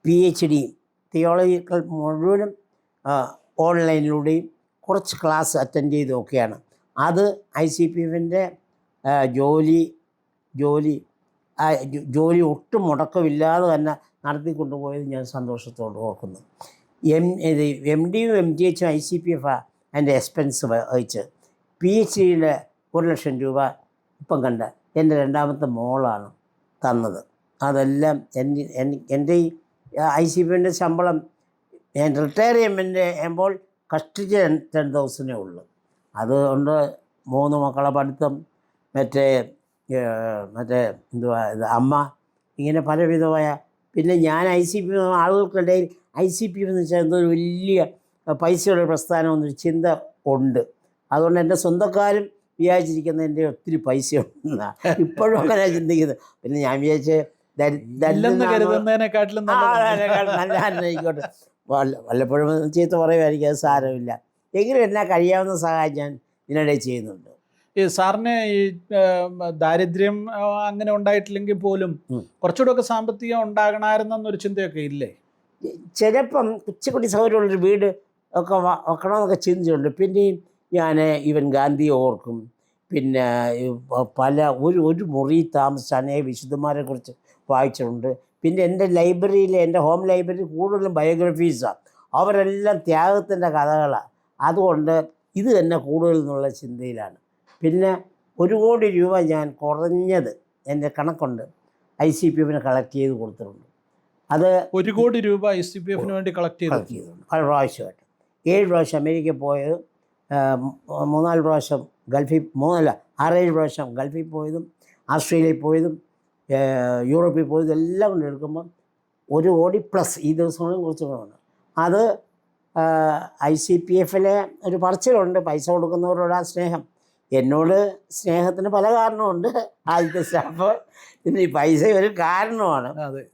PhDയും തിയോളജിക്കൽ മുഴുവനും ഓൺലൈനിലൂടെയും കുറച്ച് ക്ലാസ് അറ്റൻഡ് ചെയ്തൊക്കെയാണ്. അത് ICPFൻ്റെ ജോലി ഒട്ടും മുടക്കമില്ലാതെ തന്നെ നടത്തിക്കൊണ്ടുപോയത് ഞാൻ സന്തോഷത്തോട് ഓർക്കുന്നു. MDയും MTHും ICPF അതിൻ്റെ എക്സ്പെൻസ് വഹിച്ച് PhDയുടെ 1,00,000 രൂപ ഇപ്പം കണ്ട എൻ്റെ 2ാമത്തെ മോളാണ് തന്നത്. അതെല്ലാം എൻ്റെ ഈ ICPFൻ്റെ ശമ്പളം ഞാൻ റിട്ടയർ ചെയ്യുമ്പോൾ കഷ്ടിച്ച് 10,000 ഉള്ളൂ. അതുകൊണ്ട് 3 മക്കളെ പഠിത്തം, മറ്റേ എന്തുവാ അമ്മ, ഇങ്ങനെ പലവിധമായ. പിന്നെ ഞാൻ ICPF ആളുകൾക്കിടയിൽ ICPF എന്ന് വെച്ചാൽ എന്തോ ഒരു വലിയ പൈസയുടെ പ്രസ്ഥാനം എന്നൊരു ചിന്ത ഉണ്ട്. അതുകൊണ്ട് എൻ്റെ സ്വന്തക്കാരും വിചാരിച്ചിരിക്കുന്നത് എൻ്റെ ഒത്തിരി പൈസ ഉണ്ടെന്നാണ് ഇപ്പോഴും അങ്ങനെ ചിന്തിക്കുന്നത്. പിന്നെ ഞാൻ വിചാരിച്ച് നല്ലതായിക്കോട്ടെ, വല്ലപ്പോഴും ചീത്ത പറയുമായിരിക്കും, അത് സാരമില്ല. എങ്കിലും എന്നാ കഴിയാവുന്ന സഹായം ഞാൻ ഇതിനിടയിൽ ചെയ്യുന്നുണ്ട്. ഈ സാറിന് ഈ ദാരിദ്ര്യം അങ്ങനെ ഉണ്ടായിട്ടില്ലെങ്കിൽ പോലും കുറച്ചുകൂടെ ഒക്കെ സാമ്പത്തികം ഉണ്ടാകണമായിരുന്നൊരു ചിന്തയൊക്കെ ഇല്ലേ? ചിലപ്പം കുച്ചിക്കുട്ടി സൗകര്യമുള്ളൊരു വീട് ഒക്കെ വെക്കണമെന്നൊക്കെ ചിന്തിച്ചിട്ടുണ്ട്. പിന്നെയും ഞാൻ ഈവൻ ഗാന്ധിയെ ഓർക്കും. പിന്നെ ഒരു മുറി താമസിച്ച അനേക വിശുദ്ധന്മാരെ കുറിച്ച് വായിച്ചിട്ടുണ്ട്. പിന്നെ എൻ്റെ ലൈബ്രറിയിലെ, എൻ്റെ ഹോം ലൈബ്രറി കൂടുതലും ബയോഗ്രഫീസാണ്. അവരെല്ലാം ത്യാഗത്തിൻ്റെ കഥകളാണ്. അതുകൊണ്ട് ഇത് തന്നെ കൂടുതൽ എന്നുള്ള ചിന്തയിലാണ്. പിന്നെ 1 കോടി രൂപ ഞാൻ കുറഞ്ഞത് എൻ്റെ കണക്കുണ്ട് ICPFന് കളക്ട് ചെയ്ത് കൊടുത്തിട്ടുണ്ട്. അത് 1 കോടി രൂപ ICPFന് വേണ്ടി കളക്ട് ചെയ്തിട്ടുണ്ട് പല പ്രാവശ്യമായിട്ട്. 7 പ്രാവശ്യം അമേരിക്കയിൽ പോയത്, 3-4 പ്രാവശ്യം ഗൾഫിൽ, 6-7 പ്രാവശ്യം ഗൾഫിൽ പോയതും, ഓസ്ട്രേലിയയിൽ പോയതും, യൂറോപ്പിൽ പോയതും എല്ലാം കൊണ്ട് എടുക്കുമ്പം 1 കോടി പ്ലസ് ഈ ദിവസങ്ങളിൽ കുറച്ച് കുറവുണ്ട്. അത് ICPFലെ ഒരു പറച്ചിലുണ്ട്, പൈസ കൊടുക്കുന്നവരോട് ആ സ്നേഹം. എന്നോട് സ്നേഹത്തിന് പല കാരണമുണ്ട്. ആദ്യത്തെ സ്റ്റാഫ് പിന്നെ ഈ പൈസ ഒരു കാരണമാണ്.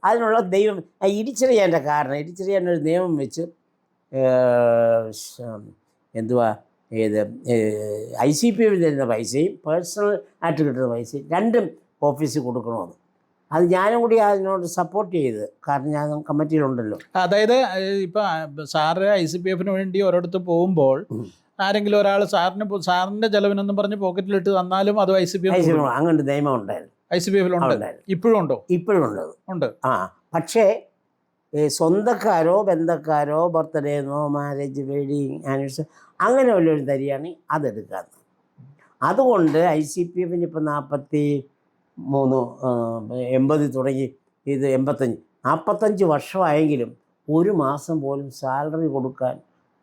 അതിനുള്ള ദൈവം ഇടിച്ചെറിയാൻ്റെ കാരണം, ഇടിച്ചെറിയാനൊരു നിയമം വെച്ച് എന്തുവാ ICPF തരുന്ന പൈസയും പേഴ്സണൽ ആയിട്ട് കിട്ടുന്ന പൈസയും രണ്ടും ഓഫീസിൽ കൊടുക്കണമെന്ന്. അത് ഞാനും കൂടി അതിനോട് സപ്പോർട്ട് ചെയ്ത്, കാരണം ഞാൻ കമ്മിറ്റിയിലുണ്ടല്ലോ. അതായത് ഇപ്പം സാറ് ICPF വേണ്ടി ഒരിടത്ത് പോകുമ്പോൾ ആരെങ്കിലും ഒരാൾ സാറിന്റെ ചെലവിനെന്നും പറഞ്ഞ് പോക്കറ്റിലിട്ട് തന്നാലും അത് ICPF അങ്ങനത്തെ നിയമം ഉണ്ടായിരുന്നു. ICPF ഇപ്പോഴും ഉണ്ടോ? ഇപ്പോഴും ഉള്ളത് ഉണ്ട്. പക്ഷേ സ്വന്തക്കാരോ ബന്ധക്കാരോ ബർത്ത്ഡേന്നോ മാരേജ് വെഡിങ് ആനിവേഴ്സറി അങ്ങനെ വല്ലൊരു തരികയാണെങ്കിൽ അതെടുക്കാത്തത്. അതുകൊണ്ട് ICPF ഇപ്പോൾ 80 തുടങ്ങി ഇത് 45 വർഷമായെങ്കിലും ഒരു മാസം പോലും സാലറി കൊടുക്കാൻ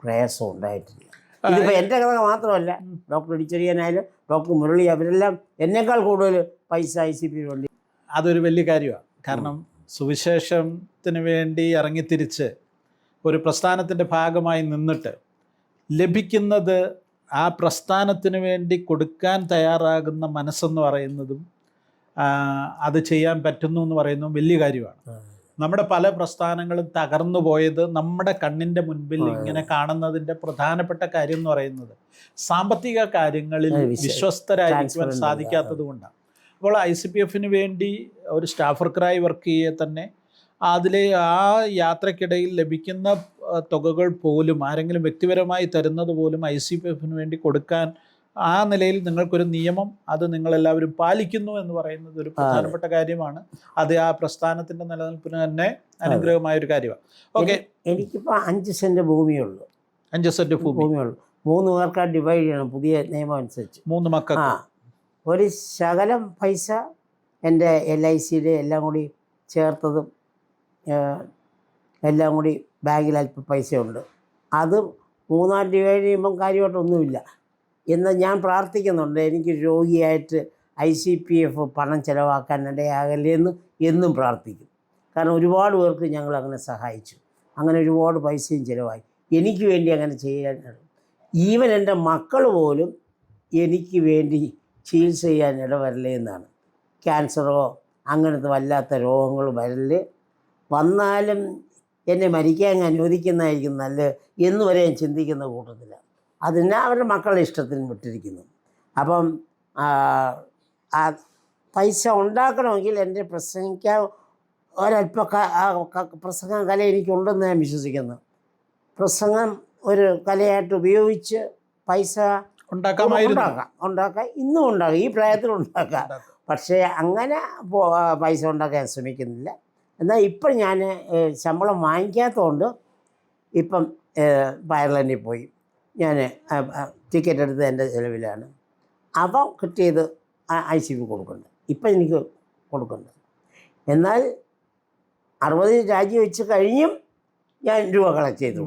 പ്രയാസം ഉണ്ടായിട്ടില്ല. ഇതിപ്പോൾ എൻ്റെ കഥ മാത്രമല്ല, ഡോക്ടർ ഇടിച്ചെറിയാനായാലും ഡോക്ടർ മുരളി അവരെല്ലാം എന്നേക്കാൾ കൂടുതൽ പൈസ ICPF വേണ്ടി. അതൊരു വലിയ കാര്യമാണ്. കാരണം സുവിശേഷത്തിന് വേണ്ടി ഇറങ്ങിത്തിരിച്ച് ഒരു പ്രസ്ഥാനത്തിൻ്റെ ഭാഗമായി നിന്നിട്ട് ലഭിക്കുന്നത് ആ പ്രസ്ഥാനത്തിന് വേണ്ടി കൊടുക്കാൻ തയ്യാറാകുന്ന മനസ്സെന്ന് പറയുന്നതും അത് ചെയ്യാൻ പറ്റുന്നു എന്ന് പറയുന്നതും വലിയ കാര്യമാണ്. നമ്മുടെ പല പ്രസ്ഥാനങ്ങളും തകർന്നു പോയത് നമ്മുടെ കണ്ണിൻ്റെ മുൻപിൽ ഇങ്ങനെ കാണുന്നതിൻ്റെ പ്രധാനപ്പെട്ട കാര്യം എന്ന് പറയുന്നത് സാമ്പത്തിക കാര്യങ്ങളിൽ വിശ്വസ്തരായിരിക്കുവാൻ സാധിക്കാത്തത് കൊണ്ടാണ്. അപ്പോൾ ICPF വേണ്ടി ഒരു സ്റ്റാഫ് വർക്കറായി വർക്ക് ചെയ്യേ തന്നെ അതിലെ ആ യാത്രക്കിടയിൽ ലഭിക്കുന്ന തുകകൾ പോലും ആരെങ്കിലും വ്യക്തിപരമായി തരുന്നത് പോലും ICPF വേണ്ടി കൊടുക്കാൻ ആ നിലയിൽ നിങ്ങൾക്കൊരു നിയമം അത് നിങ്ങളെല്ലാവരും പാലിക്കുന്നു എന്ന് പറയുന്നത് ഒരു പ്രധാനപ്പെട്ട കാര്യമാണ്. അത് ആ പ്രസ്ഥാനത്തിൻ്റെ നിലനിൽപ്പിന് തന്നെ അനുഗ്രഹമായൊരു കാര്യമാണ്. ഓക്കെ, എനിക്കിപ്പോൾ 5 സെൻറ്റ് ഭൂമിയുള്ളൂ. 5 സെൻറ്റ് ഭൂമിയുള്ളൂ. 3 പേർക്ക് ഡിവൈഡ് ചെയ്യണം പുതിയ നിയമം അനുസരിച്ച്. 3 മക്കൾ. ഒരു ശകലം പൈസ എൻ്റെ LICയുടെ എല്ലാം കൂടി ചേർത്തതും എല്ലാം കൂടി ബാങ്കിൽ അല്പം പൈസയുണ്ട്. അത് 3 ഡിവൈഡ് ചെയ്യുമ്പം കാര്യമായിട്ടൊന്നുമില്ല. എന്നാൽ ഞാൻ പ്രാർത്ഥിക്കുന്നുണ്ട്, എനിക്ക് രോഗിയായിട്ട് ICPF പണം ചിലവാക്കാൻ ഇടയാകല്ലേ എന്നും പ്രാർത്ഥിക്കും. കാരണം ഒരുപാട് പേർക്ക് ഞങ്ങൾ അങ്ങനെ സഹായിച്ചു, അങ്ങനെ ഒരുപാട് പൈസയും ചിലവായി. എനിക്ക് വേണ്ടി അങ്ങനെ ചെയ്യാൻ ഈവൻ എൻ്റെ മക്കൾ പോലും എനിക്ക് വേണ്ടി ചികിത്സ ചെയ്യാൻ ഇടവരലേ എന്നാണ്. ക്യാൻസറോ അങ്ങനത്തെ വല്ലാത്ത രോഗങ്ങൾ വന്നാലും എന്നെ മരിക്കാൻ അനുവദിക്കുന്നതായിരിക്കും നല്ലത് എന്ന് വരെ ഞാൻ ചിന്തിക്കുന്ന കൂട്ടത്തില്ല. അതിനെ അവരുടെ മക്കളുടെ ഇഷ്ടത്തിന് വിട്ടിരിക്കുന്നു. അപ്പം പൈസ ഉണ്ടാക്കണമെങ്കിൽ എൻ്റെ പ്രസംഗിക്കാൻ പ്രസംഗ കല എനിക്കുണ്ടെന്ന് ഞാൻ വിശ്വസിക്കുന്നു. പ്രസംഗം ഒരു കലയായിട്ട് ഉപയോഗിച്ച് പൈസ ഉണ്ടാക്കാം, ഇന്നും ഉണ്ടാക്കാം, ഈ പ്രായത്തിൽ ഉണ്ടാക്കാം. പക്ഷേ അങ്ങനെ പൈസ ഉണ്ടാക്കാൻ ശ്രമിക്കുന്നില്ല. എന്നാൽ ഇപ്പം ഞാൻ ശമ്പളം വാങ്ങിക്കാത്തതുകൊണ്ട് ഇപ്പം അയർലൻഡിൽ പോയി ഞാൻ ടിക്കറ്റ് എടുത്ത് എൻ്റെ ചിലവിലാണ്. അപ്പം കിട്ടിയത് ICPF കൊടുക്കുന്നുണ്ട്, ഇപ്പം എനിക്ക് കൊടുക്കുന്നുണ്ട്. എന്നാൽ 60 രാജിവെച്ച് കഴിഞ്ഞും ഞാൻ രൂപ കളക്ട് ചെയ്തു.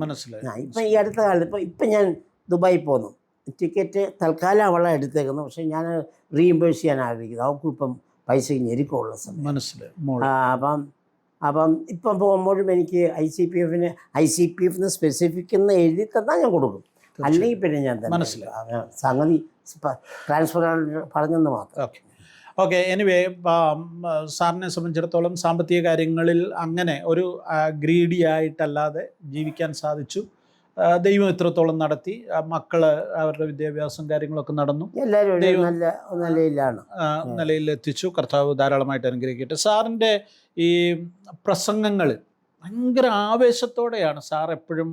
ഇപ്പം ഈ അടുത്ത കാലത്ത് ഇപ്പം ഞാൻ ദുബായി പോന്നു. ടിക്കറ്റ് തൽക്കാലം അവളെ എടുത്തേക്കുന്നു, പക്ഷേ ഞാൻ റീഇംബേഴ്സ് ചെയ്യാൻ ആഗ്രഹിക്കുന്നു. അവൾക്കും ഇപ്പം പൈസ ഞെരുക്കമുള്ള സമയം. അപ്പം ഇപ്പം പോകുമ്പോഴും എനിക്ക് ICPF സ്പെസിഫിക് എന്ന് എഴുതി തന്നാൽ ഞാൻ കൊടുക്കും, അല്ലെങ്കിൽ പിന്നെ ഞാൻ തന്നെ സംഗതി ട്രാൻസ്ഫർ പറഞ്ഞെന്ന് മാത്രം. ഓക്കെ, എനിവേ സാറിനെ സംബന്ധിച്ചിടത്തോളം സാമ്പത്തിക കാര്യങ്ങളിൽ അങ്ങനെ ഒരു ഗ്രീഡി ആയിട്ടല്ലാതെ ജീവിക്കാൻ സാധിച്ചു. ദൈവം ഇത്രത്തോളം നടത്തി. മക്കള് അവരുടെ വിദ്യാഭ്യാസം കാര്യങ്ങളൊക്കെ നടന്നു, എല്ലാവരും നല്ല നിലയിൽ എത്തിച്ചു. കർത്താവ് ധാരാളമായിട്ട് അനുഗ്രഹിക്കട്ടെ. സാറിൻ്റെ ഈ പ്രസംഗങ്ങൾ ഭയങ്കര ആവേശത്തോടെയാണ് സാർ എപ്പോഴും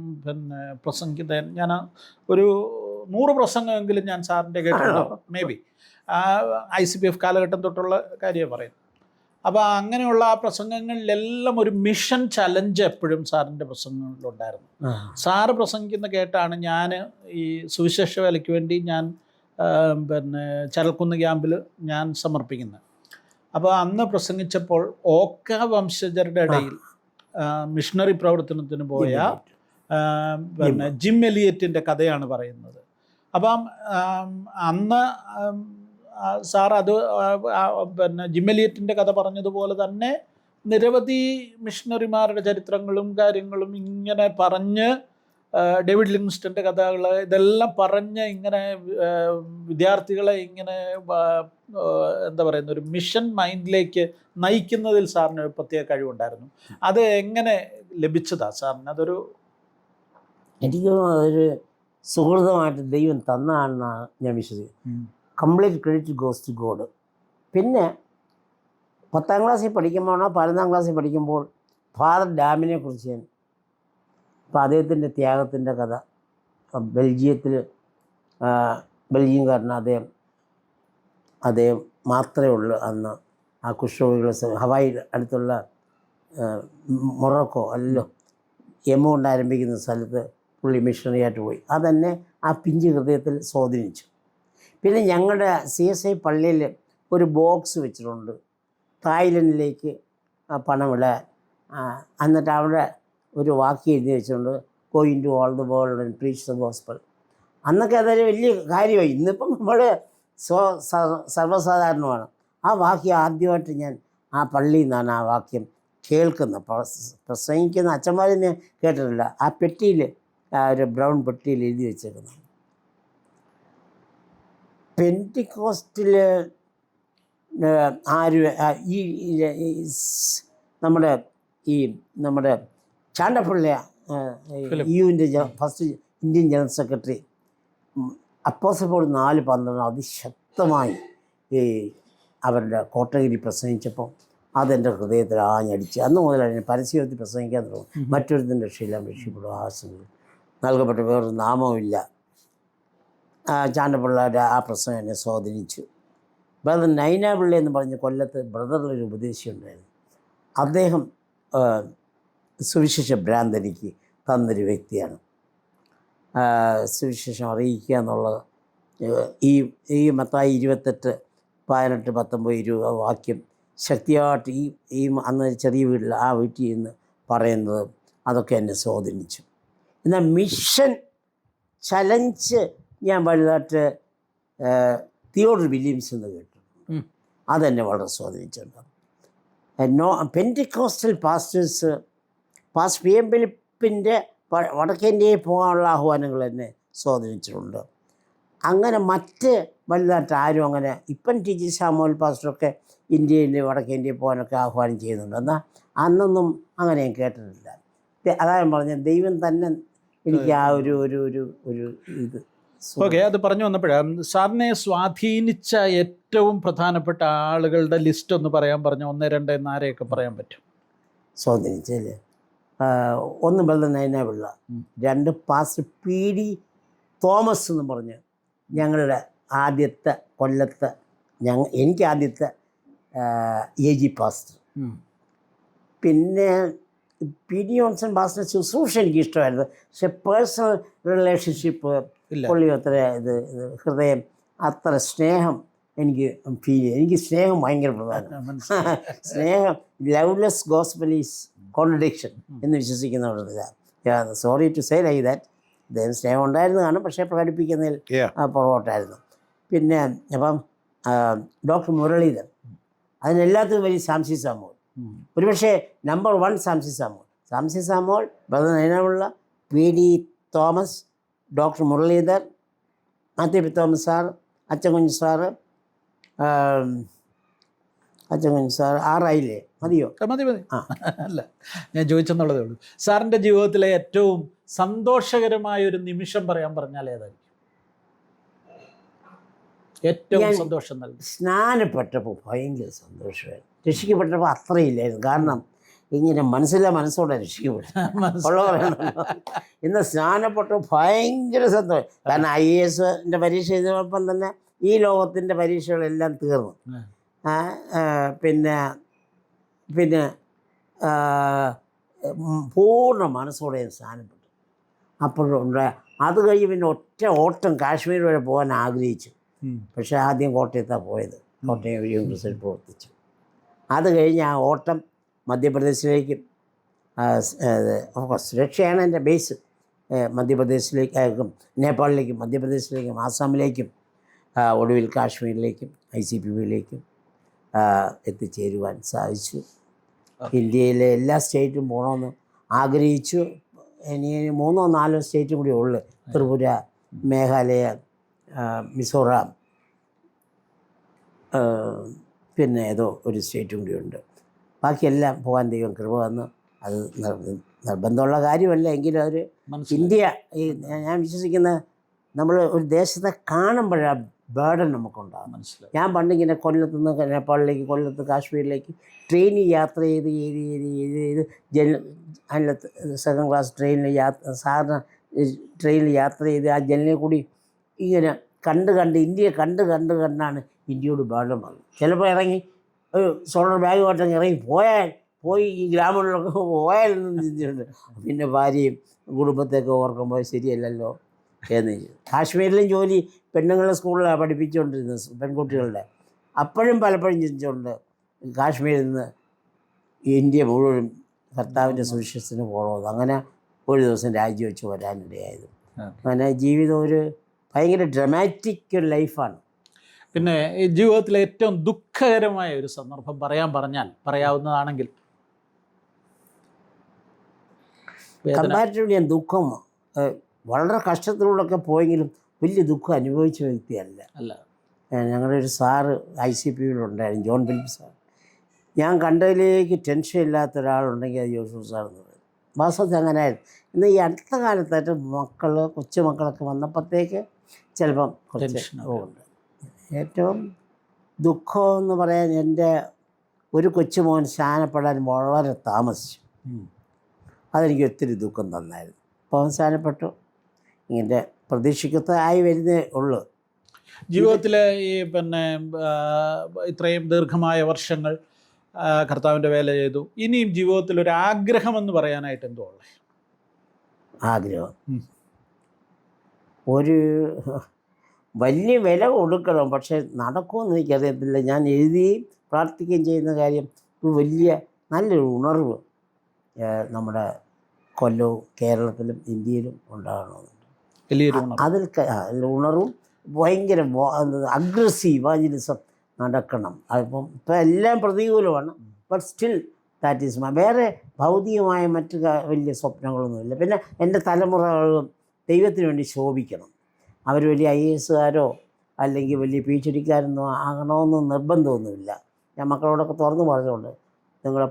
പ്രസംഗിക്കുന്നത്. ഞാൻ ഒരു 100 പ്രസംഗമെങ്കിലും ഞാൻ സാറിൻ്റെ കേട്ടിട്ടുണ്ടാവും, മേ ബി ICPF കാലഘട്ടം തൊട്ടുള്ള കാര്യമാണ് പറയുന്നത്. അപ്പോൾ അങ്ങനെയുള്ള ആ പ്രസംഗങ്ങളിലെല്ലാം ഒരു മിഷൻ ചലഞ്ച് എപ്പോഴും സാറിൻ്റെ പ്രസംഗങ്ങളിലുണ്ടായിരുന്നു. സാറ് പ്രസംഗിക്കുന്ന കേട്ടാണ് ഞാൻ ഈ സുവിശേഷ വേലയ്ക്ക് വേണ്ടി ഞാൻ ചരൽക്കുന്ന് ക്യാമ്പിൽ ഞാൻ സമർപ്പിക്കുന്നത്. അപ്പോൾ അന്ന് പ്രസംഗിച്ചപ്പോൾ ഓക്ക വംശജരുടെ ഇടയിൽ മിഷണറി പ്രവർത്തനത്തിന് പോയ ജിം എലിയറ്റിൻ്റെ കഥയാണ് പറയുന്നത്. അപ്പം അന്ന് സാർ അത് ജിം എലിയറ്റിൻ്റെ കഥ പറഞ്ഞതുപോലെ തന്നെ നിരവധി മിഷണറിമാരുടെ ചരിത്രങ്ങളും കാര്യങ്ങളും ഇങ്ങനെ പറഞ്ഞ്, ഡേവിഡ് ലിവിങ്സ്റ്റൻ്റെ കഥകൾ ഇതെല്ലാം പറഞ്ഞ് ഇങ്ങനെ വിദ്യാർത്ഥികളെ ഇങ്ങനെ എന്താ പറയുന്ന ഒരു മിഷൻ മൈൻഡിലേക്ക് നയിക്കുന്നതിൽ സാറിന് ഒരു പ്രത്യേക കഴിവുണ്ടായിരുന്നു. അത് എങ്ങനെ ലഭിച്ചതാ സാറിന്? എനിക്ക് ഒരു സുഹൃതമായിട്ട് ദൈവം തന്നതാണെന്നാണ് ഞാൻ വിശ്വസിക്കുന്നത്. Complete credit goes to God. പിന്നെ 10ാം ക്ലാസ്സിൽ പഠിക്കുമ്പോഴോ 11ാം ക്ലാസ്സിൽ പഠിക്കുമ്പോൾ ഫാദർ ഡാമിനെ കുറിച്ച് ഞാൻ, അപ്പോൾ അദ്ദേഹത്തിൻ്റെ ത്യാഗത്തിൻ്റെ കഥ, ബെൽജിയത്തിൽ ബെൽജിയംകാരന് അദ്ദേഹം മാത്രമേ ഉള്ളൂ അന്ന് ആ കുഷ്ഠരോഗികളെ ഹവായി അടുത്തുള്ള മൊറോക്കോ അല്ലല്ലോ യമു കൊണ്ട് ആരംഭിക്കുന്ന സ്ഥലത്ത് പുള്ളി മിഷണറി ആയിട്ട് പോയി. അതെന്നെ ആ പിഞ്ച് ഹൃദയത്തിൽ സ്വാധീനിച്ചു. പിന്നെ ഞങ്ങളുടെ CSI പള്ളിയിൽ ഒരു ബോക്സ് വെച്ചിട്ടുണ്ട്, തായ്ലൻഡിലേക്ക് പണമിടാൻ. എന്നിട്ട് അവിടെ ഒരു വാക്യം എഴുതി വെച്ചിട്ടുണ്ട്, going to all the world and preach the gospel. അന്നൊക്കെ അതൊരു വലിയ കാര്യമായി. ഇന്നിപ്പം നമ്മൾ സർവ്വസാധാരണമാണ്. ആ വാക്യം ആദ്യമായിട്ട് ഞാൻ ആ പള്ളിയിൽ നിന്നാണ് ആ വാക്യം കേൾക്കുന്നത്. പ്രസംഗിക്കുന്ന അച്ഛന്മാരെ ഞാൻ കേട്ടിട്ടില്ല. ആ പെട്ടിയിൽ, ഒരു ബ്രൗൺ പെട്ടിയിൽ എഴുതി വെച്ചേക്കുന്നത്. പെന്റിക്കോസ്റ്റിൽ നമ്മുടെ ചാണ്ടപ്പള്ളി യുവിൻ്റെ ഫസ്റ്റ് ഇന്ത്യൻ ജനറൽ സെക്രട്ടറി അപ്പോസ്തല പൗൽ 4:12 അതിശക്തമായി അവരുടെ കോട്ടഗിരി പ്രസംഗിച്ചപ്പോൾ അതെൻ്റെ ഹൃദയത്തിൽ ആഞ്ഞടിച്ച്. അന്ന് മുതലാണ് പരസ്യത്തിൽ പ്രസംഗിക്കാൻ തുടങ്ങും. മറ്റൊരുത്തിൻ്റെ രക്ഷയില്ലാൻ രക്ഷപ്പെടും. ആ സമയം നൽകപ്പെട്ട വേറൊരു നാമവുമില്ല. ചാണ്ടപ്പിള്ളയുടെ ആ പ്രസംഗം എന്നെ സ്വാധീനിച്ചു. ബ്രദർ നൈനാപിള്ളി എന്ന് പറഞ്ഞ് കൊല്ലത്ത് ബ്രദറിലൊരു ഉപദേശി ഉണ്ടായിരുന്നു. അദ്ദേഹം സുവിശേഷ ഭ്രാന്ത് എനിക്ക് തന്നൊരു വ്യക്തിയാണ്. സുവിശേഷം അറിയിക്കുക എന്നുള്ളത് ഈ മത്തായി 28, 18, 19, 20 വാക്യം ശക്തിയായിട്ട് ഈ അന്ന് ചെറിയ വീട്ടിൽ ആ വീട്ടിൽ നിന്ന് പറയുന്നത് അതൊക്കെ എന്നെ സ്വാധീനിച്ചു. എന്നാൽ മിഷൻ ചലഞ്ച് ഞാൻ വലുതായിട്ട് തിയോഡർ വില്യംസ് എന്ന് കേട്ടിട്ടുണ്ട്. അതെന്നെ വളരെ സ്വാധീനിച്ചിട്ടുണ്ട്. പെന്റിക്കോസ്റ്റൽ പാസ്റ്റേഴ്സ് PM ഫിലിപ്പിൻ്റെ വടക്കേന്ത്യയിൽ പോകാനുള്ള ആഹ്വാനങ്ങൾ എന്നെ സ്വാധീനിച്ചിട്ടുണ്ട്. അങ്ങനെ മറ്റ് വലുതായിട്ട് ആരും അങ്ങനെ ഇപ്പം TG സാമുവൽ പാസ്റ്ററൊക്കെ ഇന്ത്യയിൽ വടക്കേന്ത്യയിൽ പോകാനൊക്കെ ആഹ്വാനം ചെയ്യുന്നുണ്ട്. എന്നാൽ അന്നൊന്നും അങ്ങനെ ഞാൻ കേട്ടിട്ടില്ല. അതാണ് പറഞ്ഞത്, ദൈവം തന്നെ എനിക്ക് ആ ഒരു ഇത്. ഓക്കെ, അത് പറഞ്ഞു വന്നപ്പോഴാണ് സാറിനെ സ്വാധീനിച്ച ഏറ്റവും പ്രധാനപ്പെട്ട ആളുകളുടെ ലിസ്റ്റ് ഒന്ന് പറയാൻ പറഞ്ഞു. 1, 2 എന്നാരെയൊക്കെ പറയാൻ പറ്റും? സ്വാധീനിച്ചല്ലേ? 1 ബ്രദർ നൈനാപിള്ള, 2 പാസ്റ്റർ PD തോമസ് എന്ന് പറഞ്ഞ് ഞങ്ങളുടെ ആദ്യത്തെ കൊല്ലത്തെ എനിക്ക് ആദ്യത്തെ AG പാസ്റ്റർ. പിന്നെ PD ജോൺസൺ പാസ്റ്റർ ശുശ്രൂഷ എനിക്ക് ഇഷ്ടമായിരുന്നു. പക്ഷെ പേഴ്സണൽ റിലേഷൻഷിപ്പ് പുള്ളി അത്ര ഇത് ഹൃദയം അത്ര സ്നേഹം എനിക്ക് ഫീൽ ചെയ്യും. എനിക്ക് സ്നേഹം ഭയങ്കര പ്രധാനം. സ്നേഹം ലവ്ലെസ് ഗോസ്പൽ ഈസ് കോൺട്രഡിക്ഷൻ എന്ന് വിശ്വസിക്കുന്നവരുടെ sorry to say like that. അദ്ദേഹം സ്നേഹം ഉണ്ടായിരുന്നു കാണും, പക്ഷേ പ്രകടിപ്പിക്കുന്നതിൽ പുറകോട്ടായിരുന്നു. പിന്നെ അപ്പം ഡോക്ടർ മുരളീധരൻ, അതിനെല്ലാത്തിനും വലിയ സാംസി സാമുവൽ, ഒരുപക്ഷെ number 1 Samsi Samuel, brother Nainapilla, PD Thomas, doctor Muralidhar, Mathew Thomas sir, Achankunju sir, ആറായില്ലേ? മതിയോ? മതി. അല്ല, ഞാൻ ചോദിച്ചെന്നുള്ളതേ ഉള്ളൂ. സാറിൻ്റെ ജീവിതത്തിലെ ഏറ്റവും സന്തോഷകരമായ ഒരു നിമിഷം പറഞ്ഞാൽ ഏതായിരിക്കും? ഏറ്റവും സന്തോഷം നൽകി? സ്നാനപ്പെട്ടപ്പോൾ ഭയങ്കര സന്തോഷമായിരുന്നു. രക്ഷിക്കപ്പെട്ടപ്പോൾ അത്രയില്ലായിരുന്നു. കാരണം ഇങ്ങനെ മനസ്സോടെ രക്ഷിക്കപ്പെട്ടു ഉള്ള പറയണല്ലോ. ഇന്ന് സ്നാനപ്പെട്ടപ്പോൾ ഭയങ്കര സന്തോഷം. കാരണം IAS പരീക്ഷ എഴുതിയപ്പം തന്നെ ഈ ലോകത്തിൻ്റെ പരീക്ഷകളെല്ലാം തീർന്നു. പിന്നെ പൂർണ്ണ മനസ്സോടെ സ്നാനപ്പെട്ടു. അപ്പോഴുണ്ടായ അത് കഴിഞ്ഞ് പിന്നെ ഒറ്റ ഓട്ടം കാശ്മീർ വരെ പോകാൻ ആഗ്രഹിച്ചു. പക്ഷേ ആദ്യം കോട്ടയത്താണ് പോയത്. കോട്ടയം യൂണിവേഴ്സിറ്റി പ്രവർത്തിച്ചു. അത് കഴിഞ്ഞ് ആ ഓട്ടം മധ്യപ്രദേശിലേക്കും, സുരക്ഷയാണ് എൻ്റെ ബേസ്, മധ്യപ്രദേശിലേക്കും, നേപ്പാളിലേക്കും, മധ്യപ്രദേശിലേക്കും, ആസാമിലേക്കും, ഒടുവിൽ കാശ്മീരിലേക്കും ICPBയിലേക്കും എത്തിച്ചേരുവാൻ സാധിച്ചു. ഇന്ത്യയിലെ എല്ലാ സ്റ്റേറ്റും പോകണമെന്ന് ആഗ്രഹിച്ചു. ഇനി 3 or 4 സ്റ്റേറ്റും കൂടി ഉള്ളു. ത്രിപുര, മേഘാലയ, മിസോറാം, പിന്നെ ഏതോ ഒരു സ്റ്റേറ്റും കൂടി ഉണ്ട്. ബാക്കിയെല്ലാം പോകാൻ ദൈവം കൃപ വന്നു. അത് നിർബന്ധമുള്ള കാര്യമല്ല, എങ്കിലും അവർ ഇന്ത്യ, ഞാൻ വിശ്വസിക്കുന്ന നമ്മൾ ഒരു ദേശത്തെ കാണുമ്പോഴാണ് ബേർഡൻ നമുക്കുണ്ടാകും. മനസ്സിലായി. ഞാൻ പണ്ടിങ്ങനെ കൊല്ലത്ത് നിന്ന് നേപ്പാളിലേക്ക്, കൊല്ലത്ത് കാശ്മീരിലേക്ക് ട്രെയിനിൽ യാത്ര ചെയ്ത് അതിനകത്ത് സെക്കൻഡ് ക്ലാസ് ട്രെയിനിൽ സാധാരണ ട്രെയിനിൽ യാത്ര ചെയ്ത് ആ ജനലിൽ കൂടി ഇങ്ങനെ ഇന്ത്യയെ കണ്ടാണ് ഇന്ത്യയോട് ബേർഡൻ വന്നത്. ചിലപ്പോൾ ഇറങ്ങി ഒരു ഷോൾഡർ ബാഗുമായിട്ടങ്ങ് ഇറങ്ങി പോയി ഈ ഗ്രാമങ്ങളിലൊക്കെ പോയാലെന്ന് ചിന്തിച്ചിട്ടുണ്ട്. പിന്നെ ഭാര്യയും കുടുംബത്തെയൊക്കെ ഓർക്കുമ്പോൾ ശരിയല്ലല്ലോ എന്ന്. കാശ്മീരിലും ജോലി പെണ്ണുങ്ങളെ സ്കൂളിലാണ് പഠിപ്പിച്ചുകൊണ്ടിരുന്നത്, പെൺകുട്ടികളുടെ. അപ്പോഴും പലപ്പോഴും ചിന്തിച്ചുകൊണ്ട് കാശ്മീരിൽ നിന്ന് ഇന്ത്യ മുഴുവൻ കർത്താവിൻ്റെ സുവിശേഷത്തിന് പോകണമെന്ന്. അങ്ങനെ ഒരു ദിവസം രാജിവെച്ച് വരാനിടയായത്. അങ്ങനെ ജീവിതം ഒരു ഭയങ്കര ഡ്രമാറ്റിക് ലൈഫാണ്. പിന്നെ ഈ ജീവിതത്തിലെ ഏറ്റവും ദുഃഖകരമായ ഒരു സന്ദർഭം പറയാവുന്നതാണെങ്കിൽ? കമ്പാരിറ്റീവ്ലി ഞാൻ ദുഃഖം വളരെ കഷ്ടത്തിലൂടെയൊക്കെ പോയെങ്കിലും വലിയ ദുഃഖം അനുഭവിച്ച വ്യക്തിയല്ല. ഞങ്ങളുടെ ഒരു സാറ് ICPയിലുണ്ടായിരുന്നു, ജോൺ ഫിലിപ്പ് സാർ. ഞാൻ കണ്ടതിലേക്ക് ടെൻഷൻ ഇല്ലാത്ത ഒരാളുണ്ടെങ്കിൽ അത് ജോഷു സാർ എന്ന് പറയും. വാസ്തവത്തിൽ അങ്ങനെയായിരുന്നു. ഇന്ന് ഈ അടുത്ത കാലത്തായിട്ട് കൊച്ചുമക്കളൊക്കെ വന്നപ്പോഴത്തേക്ക് ചിലപ്പം കുറച്ച് ഉണ്ട്. ഏറ്റവും ദുഃഖം എന്ന് പറയാൻ, എൻ്റെ ഒരു കൊച്ചുമോൻ സ്ഥാനപ്പെടാൻ വളരെ താമസിച്ചു. അതെനിക്ക് ഒത്തിരി ദുഃഖം തന്നായിരുന്നു. അപ്പോൾ സ്ഥാനപ്പെട്ടു. ഇങ്ങനെ പ്രതീക്ഷിക്കത്തായി വരുന്നേ ഉള്ളൂ. ജീവിതത്തിലെ ഈ ഇത്രയും ദീർഘമായ വർഷങ്ങൾ കർത്താവിൻ്റെ വേല ചെയ്തു. ഇനിയും ജീവിതത്തിൽ ഒരു ആഗ്രഹം എന്ന് പറയാനായിട്ട് എന്തോ ഉള്ളത്? ആഗ്രഹം ഒരു വലിയ വില കൊടുക്കണം, പക്ഷെ നടക്കുമെന്ന് എനിക്കറിയത്തില്ല. ഞാൻ എഴുതുകയും പ്രാർത്ഥിക്കുകയും ചെയ്യുന്ന കാര്യം ഒരു വലിയ നല്ലൊരു ഉണർവ് നമ്മുടെ കൊല്ലവും കേരളത്തിലും ഇന്ത്യയിലും ഉണ്ടാകണമെന്നുണ്ട്. അതിൽ ഉണർവും ഭയങ്കര അഗ്രസീവ് ഇവാഞ്ചലിസം നടക്കണം. അപ്പം ഇപ്പം എല്ലാം പ്രതികൂലമാണ്. ബട്ട് സ്റ്റിൽ ദാറ്റ് ഈസ് വേറെ ഭൗതികമായ മറ്റു വലിയ സ്വപ്നങ്ങളൊന്നുമില്ല. പിന്നെ എൻ്റെ തലമുറകളും ദൈവത്തിന് വേണ്ടി ശോഭിക്കണം. അവർ വലിയ IASകാരോ അല്ലെങ്കിൽ വലിയ PhDക്കാരൊന്നും ആകണമെന്ന് നിർബന്ധമൊന്നുമില്ല. ഞാൻ മക്കളോടൊക്കെ തുറന്നു പറഞ്ഞുകൊണ്ട്, നിങ്ങളുടെ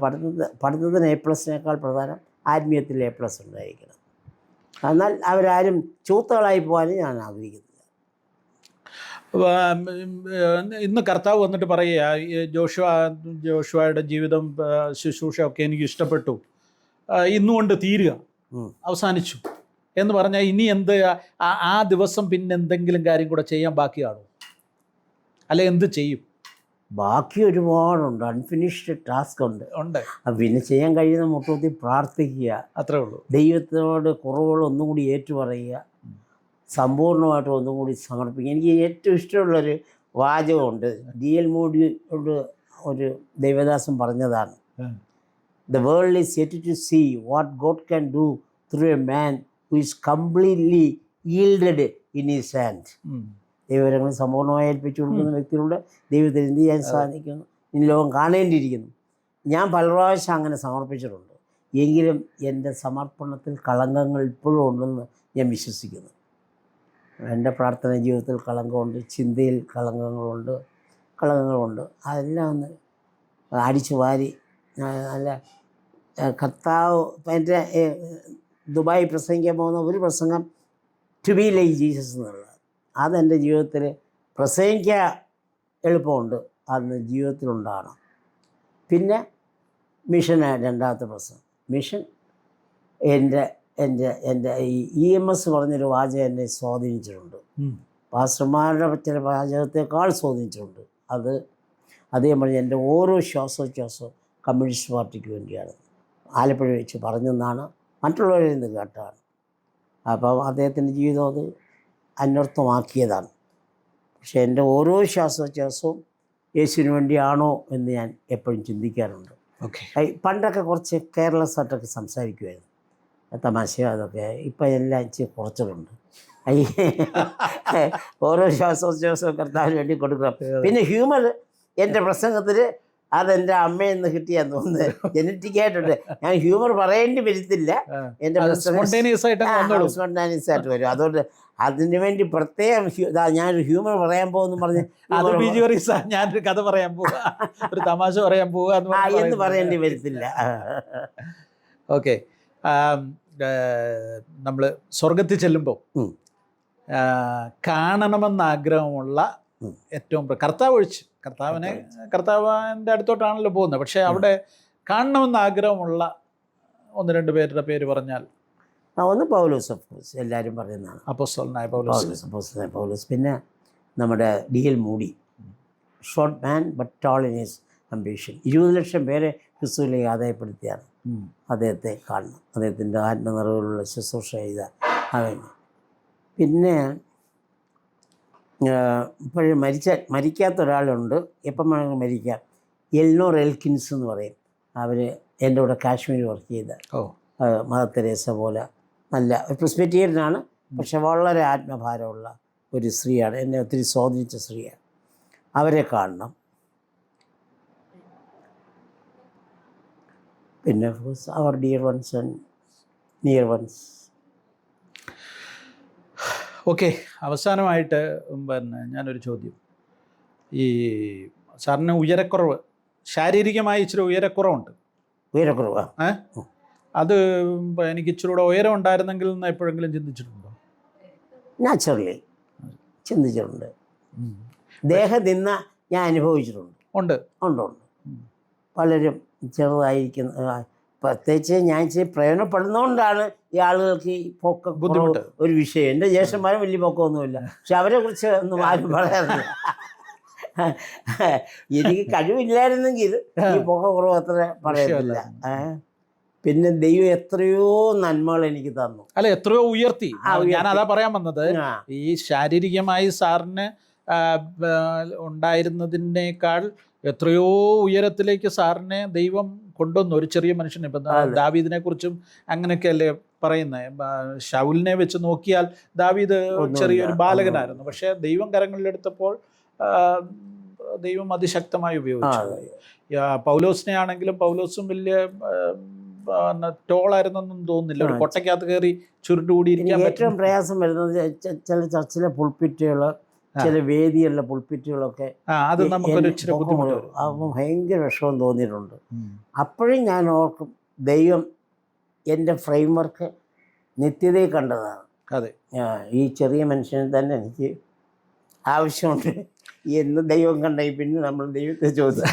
പഠിത്തത്തിന് A+നേക്കാൾ പ്രധാനം ആത്മീയത്തിൽ A+ ഉണ്ടായിരിക്കണം. എന്നാൽ അവരാരും ചൂത്തകളായി പോകാനും ഞാൻ ആഗ്രഹിക്കുന്നില്ല. ഇന്ന് കർത്താവ് വന്നിട്ട് പറയുക, ജോഷുവയുടെ ജീവിതം ശുശ്രൂഷ ഒക്കെ എനിക്ക് ഇഷ്ടപ്പെട്ടു, ഇന്നുകൊണ്ട് തീരുക, അവസാനിച്ചു എന്ന് പറഞ്ഞാൽ ഇനി എന്ത് ആ ദിവസം പിന്നെ എന്തെങ്കിലും കാര്യം കൂടെ ചെയ്യാൻ ബാക്കിയാണോ? അല്ലെ എന്ത് ചെയ്യും? ബാക്കി ഒരുപാടുണ്ട്, അൺഫിനിഷ്ഡ് ടാസ്ക് ഉണ്ട്. പിന്നെ ചെയ്യാൻ കഴിയുന്ന മുട്ടൂത്തി പ്രാർത്ഥിക്കുക, അത്രേ ഉള്ളൂ. ദൈവത്തിനോട് കുറവുകൾ ഒന്നും കൂടി ഏറ്റുപറയുക, സമ്പൂർണ്ണമായിട്ട് ഒന്നും കൂടി സമർപ്പിക്കുക. എനിക്ക് ഏറ്റവും ഇഷ്ടമുള്ളൊരു വാചകമുണ്ട്, D.L. മൂഡിയോട് ഒരു ദൈവദാസൻ പറഞ്ഞതാണ്. The world is yet to see what God can do through a man who is completely yielded in his hand. ദൈവകരങ്ങൾ സമ്പൂർണ്ണമായി ഏൽപ്പിച്ചു കൊടുക്കുന്ന വ്യക്തികളുടെ ദൈവത്തിന് എന്ത് ചെയ്യാൻ സാധിക്കുന്നു, ഇനി ലോകം കാണേണ്ടിയിരിക്കുന്നു. ഞാൻ പല പ്രാവശ്യം അങ്ങനെ സമർപ്പിച്ചിട്ടുണ്ട്. എങ്കിലും എൻ്റെ സമർപ്പണത്തിൽ കളങ്കങ്ങൾ ഇപ്പോഴും ഉണ്ടെന്ന് ഞാൻ വിശ്വസിക്കുന്നു. എൻ്റെ പ്രാർത്ഥന ജീവിതത്തിൽ കളങ്കമുണ്ട്, ചിന്തയിൽ കളങ്കങ്ങളുണ്ട്. അതെല്ലാം ഒന്ന് അടിച്ചു വാരി നല്ല കർത്താവ്. എൻ്റെ ദുബായ് പ്രസംഗിക്കാൻ പോകുന്ന ഒരു പ്രസംഗം ടു ബി ലൈക്ക് ജീസസ് എന്നുള്ളത്. അതെൻ്റെ ജീവിതത്തിൽ പ്രസംഗിക്കാൻ എളുപ്പമുണ്ട്, അന്ന് ജീവിതത്തിലുണ്ടാകണം. പിന്നെ മിഷന് രണ്ടാമത്തെ പ്രസംഗം. മിഷൻ എൻ്റെ EMS പറഞ്ഞൊരു വാചകം എന്നെ സ്വാധീനിച്ചിട്ടുണ്ട്. പാസ്റ്റർമാരുടെ ചില വാചകത്തെക്കാൾ സ്വാധീനിച്ചിട്ടുണ്ട്. അദ്ദേഹം പറഞ്ഞ എൻ്റെ ഓരോ ശ്വാസോച്ഛ്വാസവും കമ്മ്യൂണിസ്റ്റ് പാർട്ടിക്ക് വേണ്ടിയാണ്. ആലപ്പുഴ വെച്ച് പറഞ്ഞെന്നാണ്, മറ്റുള്ളവരിൽ നിന്ന് കേട്ടതാണ്. അപ്പം അദ്ദേഹത്തിൻ്റെ ജീവിതം അത് അന്വർത്ഥമാക്കിയതാണ്. പക്ഷേ എൻ്റെ ഓരോ ശ്വാസോച്ഛ്വാസവും യേശുവിന് വേണ്ടിയാണോ എന്ന് ഞാൻ എപ്പോഴും ചിന്തിക്കാറുണ്ട്. പണ്ടൊക്കെ കുറച്ച് കെയർലെസ്സായിട്ടൊക്കെ സംസാരിക്കുമായിരുന്നു, തമാശയോ അതൊക്കെ. ഇപ്പം എല്ലാം ഇച്ചിരി കുറച്ചിട്ടുണ്ട്. ഓരോ ശ്വാസോച്ഛ്വാസവും കർത്താവിന് വേണ്ടി കൊടുക്കണം. പിന്നെ ഹ്യൂമർ എൻ്റെ പ്രസംഗത്തിൽ അതെൻ്റെ അമ്മയിൽ നിന്ന് കിട്ടിയാന്ന് തോന്നുന്നത്, ജനറ്റിക്കായിട്ടുണ്ട്. ഞാൻ ഹ്യൂമർ പറയേണ്ടി വരത്തില്ല, എൻ്റെ സ്പോണ്ടേനിയസ് ആയിട്ട് വരും. അതുകൊണ്ട് അതിന് വേണ്ടി പ്രത്യേകം ഞാനൊരു ഹ്യൂമർ പറയാൻ പോകുന്നു പറഞ്ഞ് ഞാനൊരു കഥ പറയാൻ പോവാ, ഒരു തമാശ പറയാൻ പോവാ എന്ന് പറയേണ്ടി വരത്തില്ല. ഓക്കെ, നമ്മൾ സ്വർഗത്തിൽ ചെല്ലുമ്പോൾ കാണണമെന്ന് ആഗ്രഹമുള്ള ഏറ്റവും കർത്താവ് ഒഴിച്ച് കർത്താവിൻ്റെ അടുത്തോട്ടാണല്ലോ പോകുന്നത്, പക്ഷേ അവിടെ കാണണമെന്ന് ആഗ്രഹമുള്ള 1-2 പേരുടെ പേര് പറഞ്ഞാൽ? ഒന്ന് പൗലോസ്, ഓഫ് കോഴ്സ് എല്ലാവരും പറയുന്നതാണ്. അപ്പോസ്തലനായ പൗലോസ്. പിന്നെ നമ്മുടെ DL Moody, short man but tall in his ambition. 20 lakh പേരെ ക്രിസ്തുവിലേക്ക് ആദായപ്പെടുത്തിയാണ്. അദ്ദേഹത്തെ കാണണം, അദ്ദേഹത്തിൻ്റെ ആത്മനിറവിലുള്ള ശുശ്രൂഷ ചെയ്ത അവന്. പിന്നെ ഇപ്പോഴും മരിക്കാത്ത ഒരാളുണ്ട്, എപ്പം വേണമെങ്കിലും മരിക്കാം. എൽനോർ എൽക്കിൻസ് എന്ന് പറയും. അവർ എൻ്റെ കൂടെ കാശ്മീർ വർക്ക് ചെയ്ത മദർ തെരേസ പോലെ നല്ല ഒരു പ്രിസ്ബിറ്റേറിയനാണ്, പക്ഷെ വളരെ ആത്മഭാരമുള്ള ഒരു സ്ത്രീയാണ്, എന്നെ ഒത്തിരി സ്വാധീനിച്ച സ്ത്രീയാണ്. അവരെ കാണണം. പിന്നെ അവർ dear ones and near ones. Okay, അവസാനമായിട്ട് പിന്നെ ഞാനൊരു ചോദ്യം. ഈ സാറിന് ഉയരക്കുറവ്, ശാരീരികമായി ഇച്ചിരി ഉയരക്കുറവുണ്ട്. ഉയരക്കുറവാ? അത് എനിക്ക് ഇച്ചിരി കൂടെ ഉയരം ഉണ്ടായിരുന്നെങ്കിൽ എന്ന് എപ്പോഴെങ്കിലും ചിന്തിച്ചിട്ടുണ്ടോ? നാച്ചുറലി ചിന്തിച്ചിട്ടുണ്ട്. ദേഹനിന്ദ ഞാൻ അനുഭവിച്ചിട്ടുണ്ട്. ഉണ്ട്. പലരും ചെറുതായിരിക്കുന്ന, പ്രത്യേകിച്ച് ഞാൻ പ്രയോജനപ്പെടുന്നതുകൊണ്ടാണ് ഈ ആളുകൾക്ക് ഈ പൊക്കം ബുദ്ധിമുട്ട് ഒരു വിഷയം. എൻ്റെ ജ്യേഷ്ഠന്മാരും വലിയ പൊക്കമൊന്നുമില്ല, പക്ഷെ അവരെ കുറിച്ച് ഒന്നും ആരും പറയാറില്ല. എനിക്ക് കഴിവില്ലായിരുന്നെങ്കിൽ ഈ പൊക്ക കുറവ് അത്ര പറയത്തില്ല. പിന്നെ ദൈവം എത്രയോ നന്മകൾ എനിക്ക് തന്നു, അല്ല എത്രയോ ഉയർത്തി. ഞാൻ അതാ പറയാൻ വന്നത്, ഈ ശാരീരികമായി സാറിന് ഉണ്ടായിരുന്നതിനേക്കാൾ എത്രയോ ഉയരത്തിലേക്ക് സാറിനെ ദൈവം കൊണ്ടുവന്നു. ഒരു ചെറിയ മനുഷ്യനെ, ഇപ്പം ദാവീദിനെ കുറിച്ചും അങ്ങനെയൊക്കെയല്ലേ പറയുന്നത്. ശൗലിനെ വെച്ച് നോക്കിയാൽ ദാവീദ് ചെറിയൊരു ബാലകനായിരുന്നു, പക്ഷേ ദൈവം കരങ്ങളിലെടുത്തപ്പോൾ ദൈവം അതിശക്തമായി ഉപയോഗിച്ചു. പൗലോസിനെ ആണെങ്കിലും പൗലോസും വലിയ ടോളായിരുന്നൊന്നും തോന്നുന്നില്ല, ഒരു കൊട്ടയ്ക്കകത്ത് കയറി ചുരുട്ടുകൂടിയിരിക്കാൻ. ഏറ്റവും പ്രയാസം വരുന്നത് ചില ചർച്ചിലെ പുൾപ്പിറ്റുകൾ, ചില വേദികളിലെ പുൾപ്പിറ്റുകളൊക്കെ അത് നമുക്കൊരു ഭയങ്കര വിഷമം തോന്നിയിട്ടുണ്ട്. അപ്പോഴും ഞാൻ ഓർക്കും, ദൈവം എൻ്റെ ഫ്രെയിം വർക്ക് നിത്യതയിൽ കണ്ടതാണ്. അതെ, ഈ ചെറിയ മനുഷ്യന് തന്നെ എനിക്ക് ആവശ്യമുണ്ട് എന്ന് ദൈവം കണ്ടെങ്കിൽ പിന്നെ നമ്മൾ ദൈവത്തെ ചോദിച്ചു.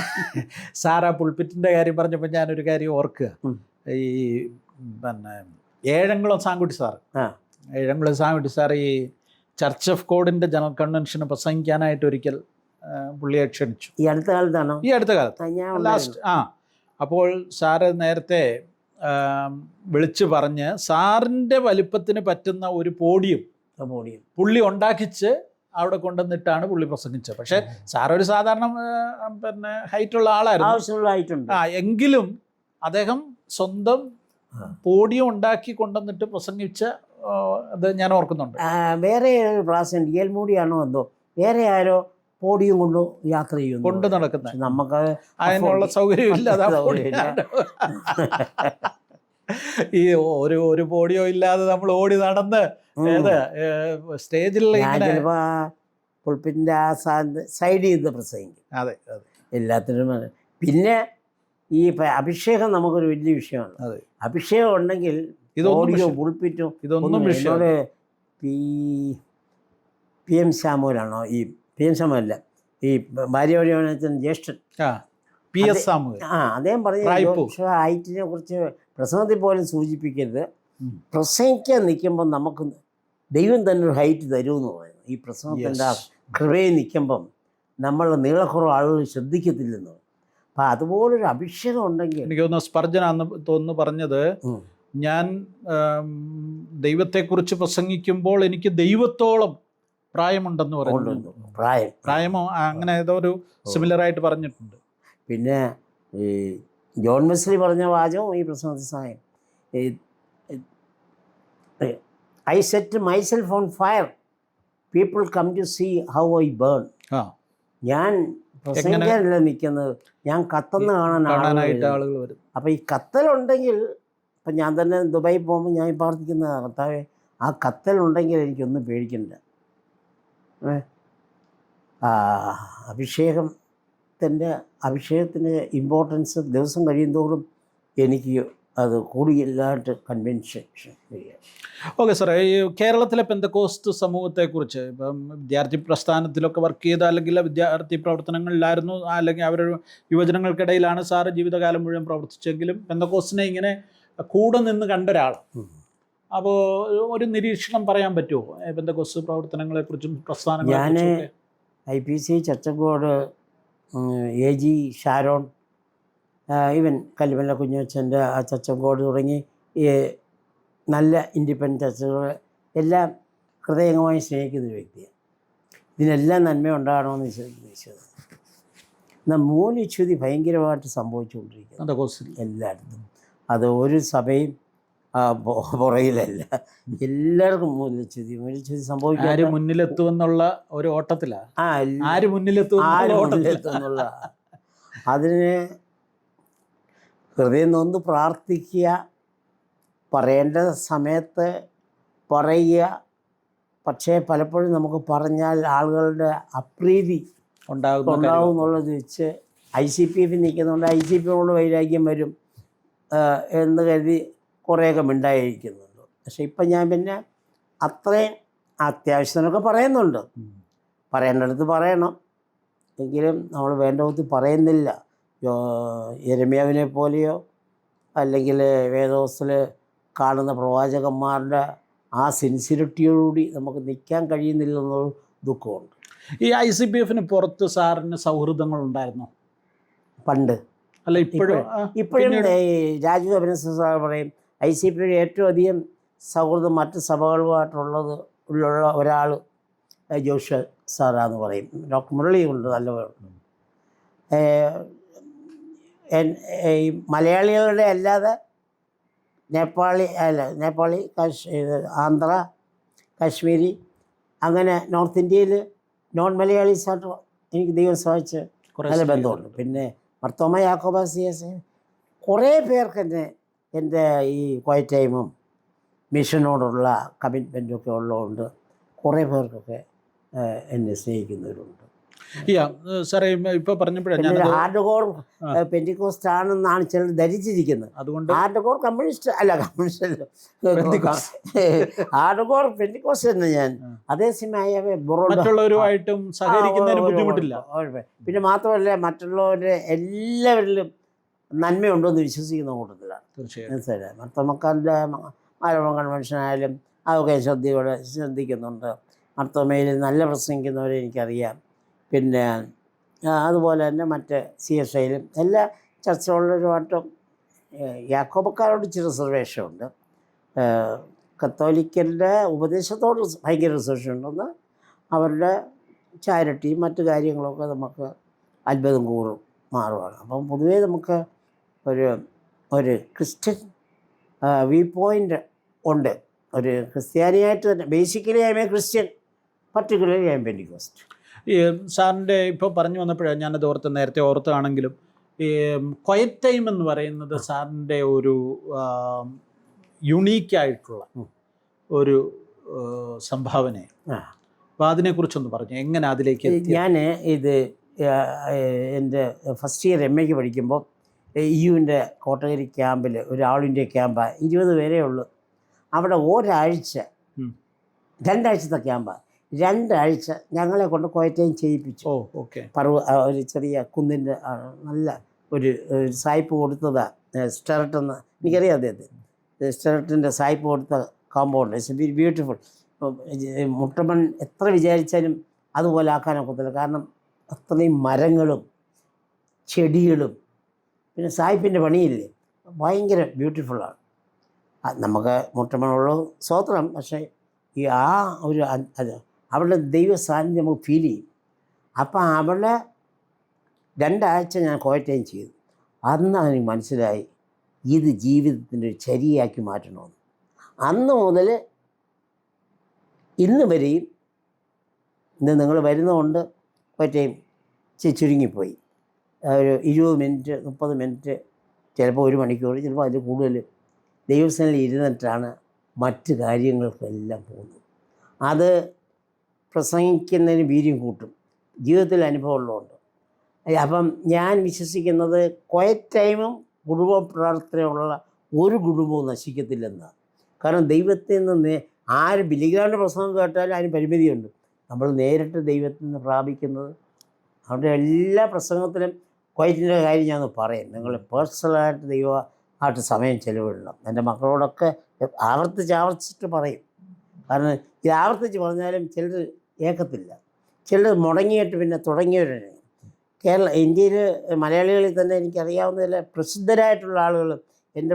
സാറാ പുൾപ്പിറ്റിൻ്റെ കാര്യം പറഞ്ഞപ്പോൾ ഞാനൊരു കാര്യം ഓർക്കുക. ഈ പിന്നെ ഏഴംകുളം സാങ്കുട്ടി സാർ ഈ ചർച്ച് ഓഫ് ഗോഡിൻ്റെ ജനറൽ കൺവെൻഷന് പ്രസംഗിക്കാനായിട്ട് ഒരിക്കൽ പുള്ളിയെ ക്ഷണിച്ചു. ഈ അടുത്ത കാലത്താണോ? ഈ അടുത്ത കാലത്ത്, ലാസ്റ്റ്. അപ്പോൾ സാറ് നേരത്തെ വിളിച്ചു പറഞ്ഞ് സാറിൻ്റെ വലിപ്പത്തിന് പറ്റുന്ന ഒരു പോഡിയം പുള്ളി ഉണ്ടാക്കിച്ച് അവിടെ കൊണ്ടുവന്നിട്ടാണ് പുള്ളി പ്രസംഗിച്ചത്. പക്ഷേ സാറൊരു സാധാരണ പിന്നെ ഹൈറ്റുള്ള ആളായിരുന്നു. എങ്കിലും അദ്ദേഹം സ്വന്തം പോഡിയം ഉണ്ടാക്കി കൊണ്ടുവന്നിട്ട് പ്രസംഗിച്ച അത് ഞാൻ ഓർക്കുന്നുണ്ട്. വേറെ ഒരു പ്രാവശ്യം DL മൂഡിയാണോ എന്തോ, വേറെ ആരോ പോഡിയം യാത്ര കൊണ്ട് നടക്കുന്നത്, നമുക്ക് അതിനുള്ള സൗകര്യമില്ല. ഈ ഒരു പോഡിയോ ഇല്ലാതെ നമ്മൾ ഓടി നടന്ന് സ്റ്റേജിൽ പുൾപ്പിറ്റിൻ്റെ ആ സൈഡ് ചെയ്ത് പ്രസംഗിക്കും. അതെ, എല്ലാത്തിനും. പിന്നെ ഈ അഭിഷേകം നമുക്കൊരു വലിയ വിഷയമാണ്. അഭിഷേകം ഉണ്ടെങ്കിൽ ഓഡിയോ പുൾപ്പിറ്റും ഇതൊന്നും എന്നോട് PM സാമുവലാണോ, ഈ PM സാമുവല്ല, ഈ ഭാര്യ ജ്യേഷ്ഠൻ PS സാമുവൽ, അദ്ദേഹം പറഞ്ഞു ഹൈറ്റിനെ കുറിച്ച് പ്രസംഗത്തിൽ പോലും സൂചിപ്പിക്കരുത്, പ്രസംഗിക്കാൻ നിൽക്കുമ്പം നമുക്ക് ദൈവം തന്നെ ഒരു ഹൈറ്റ് തരുമെന്ന് പറയുന്നു. ഈ പ്രസംഗത്തിൻ്റെ ആ കൃപയിൽ നിൽക്കുമ്പം നമ്മളുടെ നീളക്കുറവ് ആളുകൾ ശ്രദ്ധിക്കത്തില്ലെന്ന്. അപ്പം അതുപോലൊരു അഭിഷേകം ഉണ്ടെങ്കിൽ, എനിക്ക് തോന്നുന്നു സ്പർജനാന്ന് തോന്നുന്നു പറഞ്ഞത്, ഞാൻ ദൈവത്തെക്കുറിച്ച് പ്രസംഗിക്കുമ്പോൾ എനിക്ക് ദൈവത്തോളം പ്രായമുണ്ടെന്ന് പറയുന്നു. പ്രായമോ അങ്ങനെ ഏതോ ഒരു സിമിലറായിട്ട് പറഞ്ഞിട്ടുണ്ട്. പിന്നെ ഈ ജോൺ വെസ്ലി പറഞ്ഞ വാചകം ഈ പ്രസംഗത്തിൽ സഹായം, I set myself on fire, people come to see how I burn. ഞാൻ പ്രസംഗിക്കാനല്ല നിൽക്കുന്നത്, ഞാൻ കത്തുന്ന കാണാനായിട്ട് ആളുകൾ വരും. അപ്പം ഈ കത്തലുണ്ടെങ്കിൽ, ഇപ്പം ഞാൻ തന്നെ ദുബായി പോകുമ്പോൾ ഞാൻ പ്രാർത്ഥിക്കുന്ന കർത്താവേ, ആ കത്തലുണ്ടെങ്കിൽ എനിക്കൊന്നും പേടിക്കണ്ട. അഭിഷേകത്തിൻ്റെ ഇമ്പോർട്ടൻസ് ദിവസം കഴിയുന്തോറും എനിക്ക് അത് കൂടുതലായിട്ട് കൺവിൻഷൻ വരിക. ഓക്കെ സാറേ, ഈ കേരളത്തിലെ പെന്തക്കോസ്ത് സമൂഹത്തെക്കുറിച്ച് ഇപ്പം വിദ്യാർത്ഥി പ്രസ്ഥാനത്തിലൊക്കെ വർക്ക് ചെയ്ത അല്ലെങ്കിൽ വിദ്യാർത്ഥി പ്രവർത്തനങ്ങളിലായിരുന്നു, അല്ലെങ്കിൽ അവരുടെ യുവജനങ്ങൾക്കിടയിലാണ് സാറ് ജീവിതകാലം മുഴുവൻ പ്രവർത്തിച്ചെങ്കിലും പെന്തക്കോസ്തിനെ ഇങ്ങനെ കൂടെ നിന്ന് കണ്ട ഒരാൾ. അപ്പോൾ ഒരു നിരീക്ഷണം പറയാൻ പറ്റുമോ പെന്തക്കോസ്ത് പ്രവർത്തനങ്ങളെക്കുറിച്ചും പ്രസ്ഥാനങ്ങളെക്കുറിച്ചും? ഞാൻ IPC ചച്ചങ്കോട്, AG ഷാരോൺ, ഈവൻ കല്ലുമല്ല കുഞ്ഞച്ചൻ്റെ ആ ചച്ചങ്കോട് തുടങ്ങി ഈ നല്ല ഇൻഡിപെൻഡൻറ്റ് ചർച്ചകൾ എല്ലാം ഹൃദയംഗമായി സ്നേഹിക്കുന്ന ഒരു വ്യക്തിയാണ്. ഇതിനെല്ലാം നന്മ ഉണ്ടാകണമെന്ന് വിശ്വസിക്കുന്നത്. എന്നാൽ മൂല്യച്യുതി ഭയങ്കരമായിട്ട് സംഭവിച്ചുകൊണ്ടിരിക്കുന്നു എല്ലായിടത്തും. അത് ഒരു സഭയും പുറകിലല്ല, എല്ലാവർക്കും മൂല്യച്യുതി സംഭവിക്കും. ആര് മുന്നിലെത്തുമെന്നുള്ള ഒരു ഓട്ടത്തിലാണ്. ആര് മുന്നിലെത്തുമെന്നുള്ള അതിന് ഹൃദയം നൊന്ന് പ്രാർത്ഥിക്കുക, പറയേണ്ട സമയത്ത് പറയുക. പക്ഷേ പലപ്പോഴും നമുക്ക് പറഞ്ഞാൽ ആളുകളുടെ അപ്രീതി ഉണ്ടാവും എന്നുള്ളത് വെച്ച് ICPF നിൽക്കുന്നുണ്ട്. ICPയോട് വൈരാഗ്യം വരും എന്ന് കരുതി കുറേയൊക്കെ മിണ്ടായിരിക്കുന്നുണ്ട്. പക്ഷെ ഇപ്പം ഞാൻ പിന്നെ അത്രയും അത്യാവശ്യത്തിനൊക്കെ പറയുന്നുണ്ട്. പറയേണ്ടടുത്ത് പറയണം, എങ്കിലും നമ്മൾ വേണ്ട വിധത്തിൽ പറയുന്നില്ല. യെരമ്യാവിനെ പോലെയോ അല്ലെങ്കിൽ വേദോസിൽ കാണുന്ന പ്രവാചകന്മാരുടെ ആ സിൻസിയറിറ്റിയോടുകൂടി നമുക്ക് നിൽക്കാൻ കഴിയുന്നില്ലെന്നൊരു ദുഃഖമുണ്ട്. ഈ ICPFന് പുറത്ത് സാറിന് സൗഹൃദങ്ങളുണ്ടായിരുന്നോ പണ്ട്? അല്ല ഇപ്പോഴും രാജു അഭിനന്ദൻ സാർ പറയും ICPയുടെ ഏറ്റവും അധികം സൗഹൃദം മറ്റ് സഭകളുമായിട്ടുള്ളത് ഉള്ള ഒരാൾ ജോഷ സാറാന്ന് പറയും. ഡോക്ടർ മുരളി ഉണ്ട് നല്ലവരുണ്ട്. മലയാളികളുടെ അല്ലാതെ നേപ്പാളി ആന്ധ്ര, കാശ്മീരി, അങ്ങനെ നോർത്ത് ഇന്ത്യയിൽ നോൺ മലയാളീസായിട്ട് എനിക്ക് ദൈവം സഹായിച്ച് നല്ല ബന്ധമുണ്ട്. പിന്നെ മർത്തോമ യാക്കോബ CS കുറേ പേർക്ക് എൻ്റെ ഈ ക്വയറ്റ് ടൈമും മിഷനോടുള്ള കമ്മിറ്റ്മെൻറ്റൊക്കെ ഉള്ളതുകൊണ്ട് കുറേ പേർക്കൊക്കെ എന്നെ സ്നേഹിക്കുന്നവരുണ്ട്. സാറേ ഇപ്പോൾ പറഞ്ഞപ്പോഴാണ് ഹാർഡ് കോർ പെന്റിക്കോസ്റ്റ് ആണെന്നാണ് ചിലർ ധരിച്ചിരിക്കുന്നത്. അതുകൊണ്ട് ഹാർഡ് കോർ കമ്മ്യൂണിസ്റ്റ് അല്ല, ഹാർഡ് കോർ പെന്റിക്കോസ്റ്റ് തന്നെ ഞാൻ. അതേസമയം മറ്റുള്ളവരുമായിട്ടും സഹകരിക്കുന്നതിന് ബുദ്ധിമുട്ടില്ല. പിന്നെ മാത്രമല്ല മറ്റുള്ളവരുടെ എല്ലാവരിലും നന്മയുണ്ടോയെന്ന് വിശ്വസിക്കുന്ന കൂട്ടത്തിലാണ്. തീർച്ചയായും മർത്തോമക്കാരുടെ മലയാളം കൺവെൻഷൻ ആയാലും അതൊക്കെ ശ്രദ്ധിക്കുന്നുണ്ട്. മർത്തോമയിൽ നല്ല പ്രസംഗിക്കുന്നവരെ എനിക്കറിയാം. പിന്നെ അതുപോലെ തന്നെ മറ്റ് CSIയിലും എല്ലാ ചർച്ചകളുമായിട്ടും യാക്കോബക്കാരോട് ഇച്ചിരി റിസർവേഷനുണ്ട്. കത്തോലിക്കൻ്റെ ഉപദേശത്തോട് ഭയങ്കര റിസർവേഷൻ ഉണ്ടെന്ന് അവരുടെ ചാരിറ്റിയും മറ്റു കാര്യങ്ങളൊക്കെ നമുക്ക് അത്ഭുതം കൂറും മാറുകയാണ്. അപ്പം പൊതുവേ നമുക്ക് ഒരു ക്രിസ്ത്യൻ വ്യൂ പോയിൻ്റ് ഉണ്ട്. ഒരു ക്രിസ്ത്യാനിയായിട്ട് തന്നെ basically I am a Christian, particularly I am Pentecost. ഈ സാറിൻ്റെ ഇപ്പോൾ പറഞ്ഞു വന്നപ്പോഴാണ് ഞാനത് നേരത്തെ ഓർത്താണെങ്കിലും ഈ ക്വയറ്റ് ടൈം എന്ന് പറയുന്നത് സാറിൻ്റെ ഒരു യുണീക്കായിട്ടുള്ള ഒരു സംഭാവനയാണ്. അപ്പോൾ അതിനെക്കുറിച്ചൊന്ന് പറഞ്ഞു, എങ്ങനെ അതിലേക്ക്? ഞാൻ ഇത് എൻ്റെ ഫസ്റ്റ് ഇയർ MA പഠിക്കുമ്പോൾ EUവിൻ്റെ കോട്ടഗരി ക്യാമ്പിൽ ഒരു ഓൾ ഇന്ത്യ ക്യാമ്പാണ്, 20 പേരേ ഉള്ളൂ. അവിടെ ഒരാഴ്ച 2 ആഴ്ചത്തെ ക്യാമ്പാണ്. 2 ആഴ്ച ഞങ്ങളെ കൊണ്ട് ക്വയറ്റ് ടൈം ചെയ്യിപ്പിച്ചു. ഒരു ചെറിയ കുന്നിൻ്റെ നല്ല ഒരു സായിപ്പ് കൊടുത്തതാണ് സ്റ്റെറട്ടെന്ന്, എനിക്കറിയാം അദ്ദേഹത്തെ. സ്റ്റെറട്ടിൻ്റെ സായിപ്പ് കൊടുത്ത കോമ്പൗണ്ട്, ഇറ്റ്സ് വെരി ബ്യൂട്ടിഫുൾ. മുട്ടമൺ എത്ര വിചാരിച്ചാലും അതുപോലെ ആക്കാനൊക്കത്തില്ല, കാരണം അത്രയും മരങ്ങളും ചെടികളും പിന്നെ സായിപ്പിൻ്റെ പണിയില്ലേ, ഭയങ്കര ബ്യൂട്ടിഫുള്ളാണ്. നമുക്ക് മുട്ടമണുള്ള സ്വോത്രം, പക്ഷേ ഈ ഒരു അവളുടെ ദൈവ സാന്നിധ്യം നമുക്ക് ഫീൽ ചെയ്യും. അപ്പം അവളെ 2 ആഴ്ച ഞാൻ ക്വയറ്റ് ടൈം ചെയ്തു. അന്നാണ് എനിക്ക് മനസ്സിലായി ഇത് ജീവിതത്തിൻ്റെ ഒരു ചര്യയാക്കി മാറ്റണമെന്ന്. അന്ന് മുതൽ ഇന്ന് വരെയും ഇന്ന് നിങ്ങൾ വരുന്നതുകൊണ്ട് ക്വയറ്റ് ടൈം ചുരുങ്ങിപ്പോയി. ഒരു 20 മിനിറ്റ് 30 മിനിറ്റ്, ചിലപ്പോൾ 1 മണിക്കൂർ, ചിലപ്പോൾ അതിൽ കൂടുതൽ ദൈവസേനയിൽ ഇരുന്നിട്ടാണ് മറ്റ് കാര്യങ്ങൾക്കെല്ലാം പോകുന്നത്. അത് പ്രസംഗിക്കുന്നതിന് വീര്യം കൂട്ടും, ജീവിതത്തിൽ അനുഭവമുള്ളതുകൊണ്ട്. അപ്പം ഞാൻ വിശ്വസിക്കുന്നത് ക്വയറ്റ് ടൈമും കുടുംബ പ്രാർത്ഥനയുള്ള ഒരു കുടുംബവും നശിക്കത്തില്ലെന്നാണ്. കാരണം ദൈവത്തിൽ നിന്ന് ആര് ബിലിഗ്രാമിൻ്റെ പ്രസംഗം കേട്ടാലും അതിന് പരിമിതിയുണ്ട്. നമ്മൾ നേരിട്ട് ദൈവത്തിൽ നിന്ന് പ്രാപിക്കുന്നത് അവരുടെ എല്ലാ പ്രസംഗത്തിലും ക്വയറ്റിൻ്റെ കാര്യം ഞാൻ പറയാം. നിങ്ങൾ പേഴ്സണലായിട്ട് ദൈവമായിട്ട് സമയം ചെലവിടണം. എൻ്റെ മക്കളോടൊക്കെ ആവർത്തിച്ചിട്ട് പറയും. കാരണം ഇത് ആവർത്തിച്ച് പറഞ്ഞാലും ചിലർ ഏക്കത്തില്ല, ചിലർ മുടങ്ങിയിട്ട് പിന്നെ തുടങ്ങിയവരാണ്. ഇന്ത്യയിൽ മലയാളികളിൽ തന്നെ എനിക്കറിയാവുന്നതിൽ പ്രസിദ്ധരായിട്ടുള്ള ആളുകൾ എൻ്റെ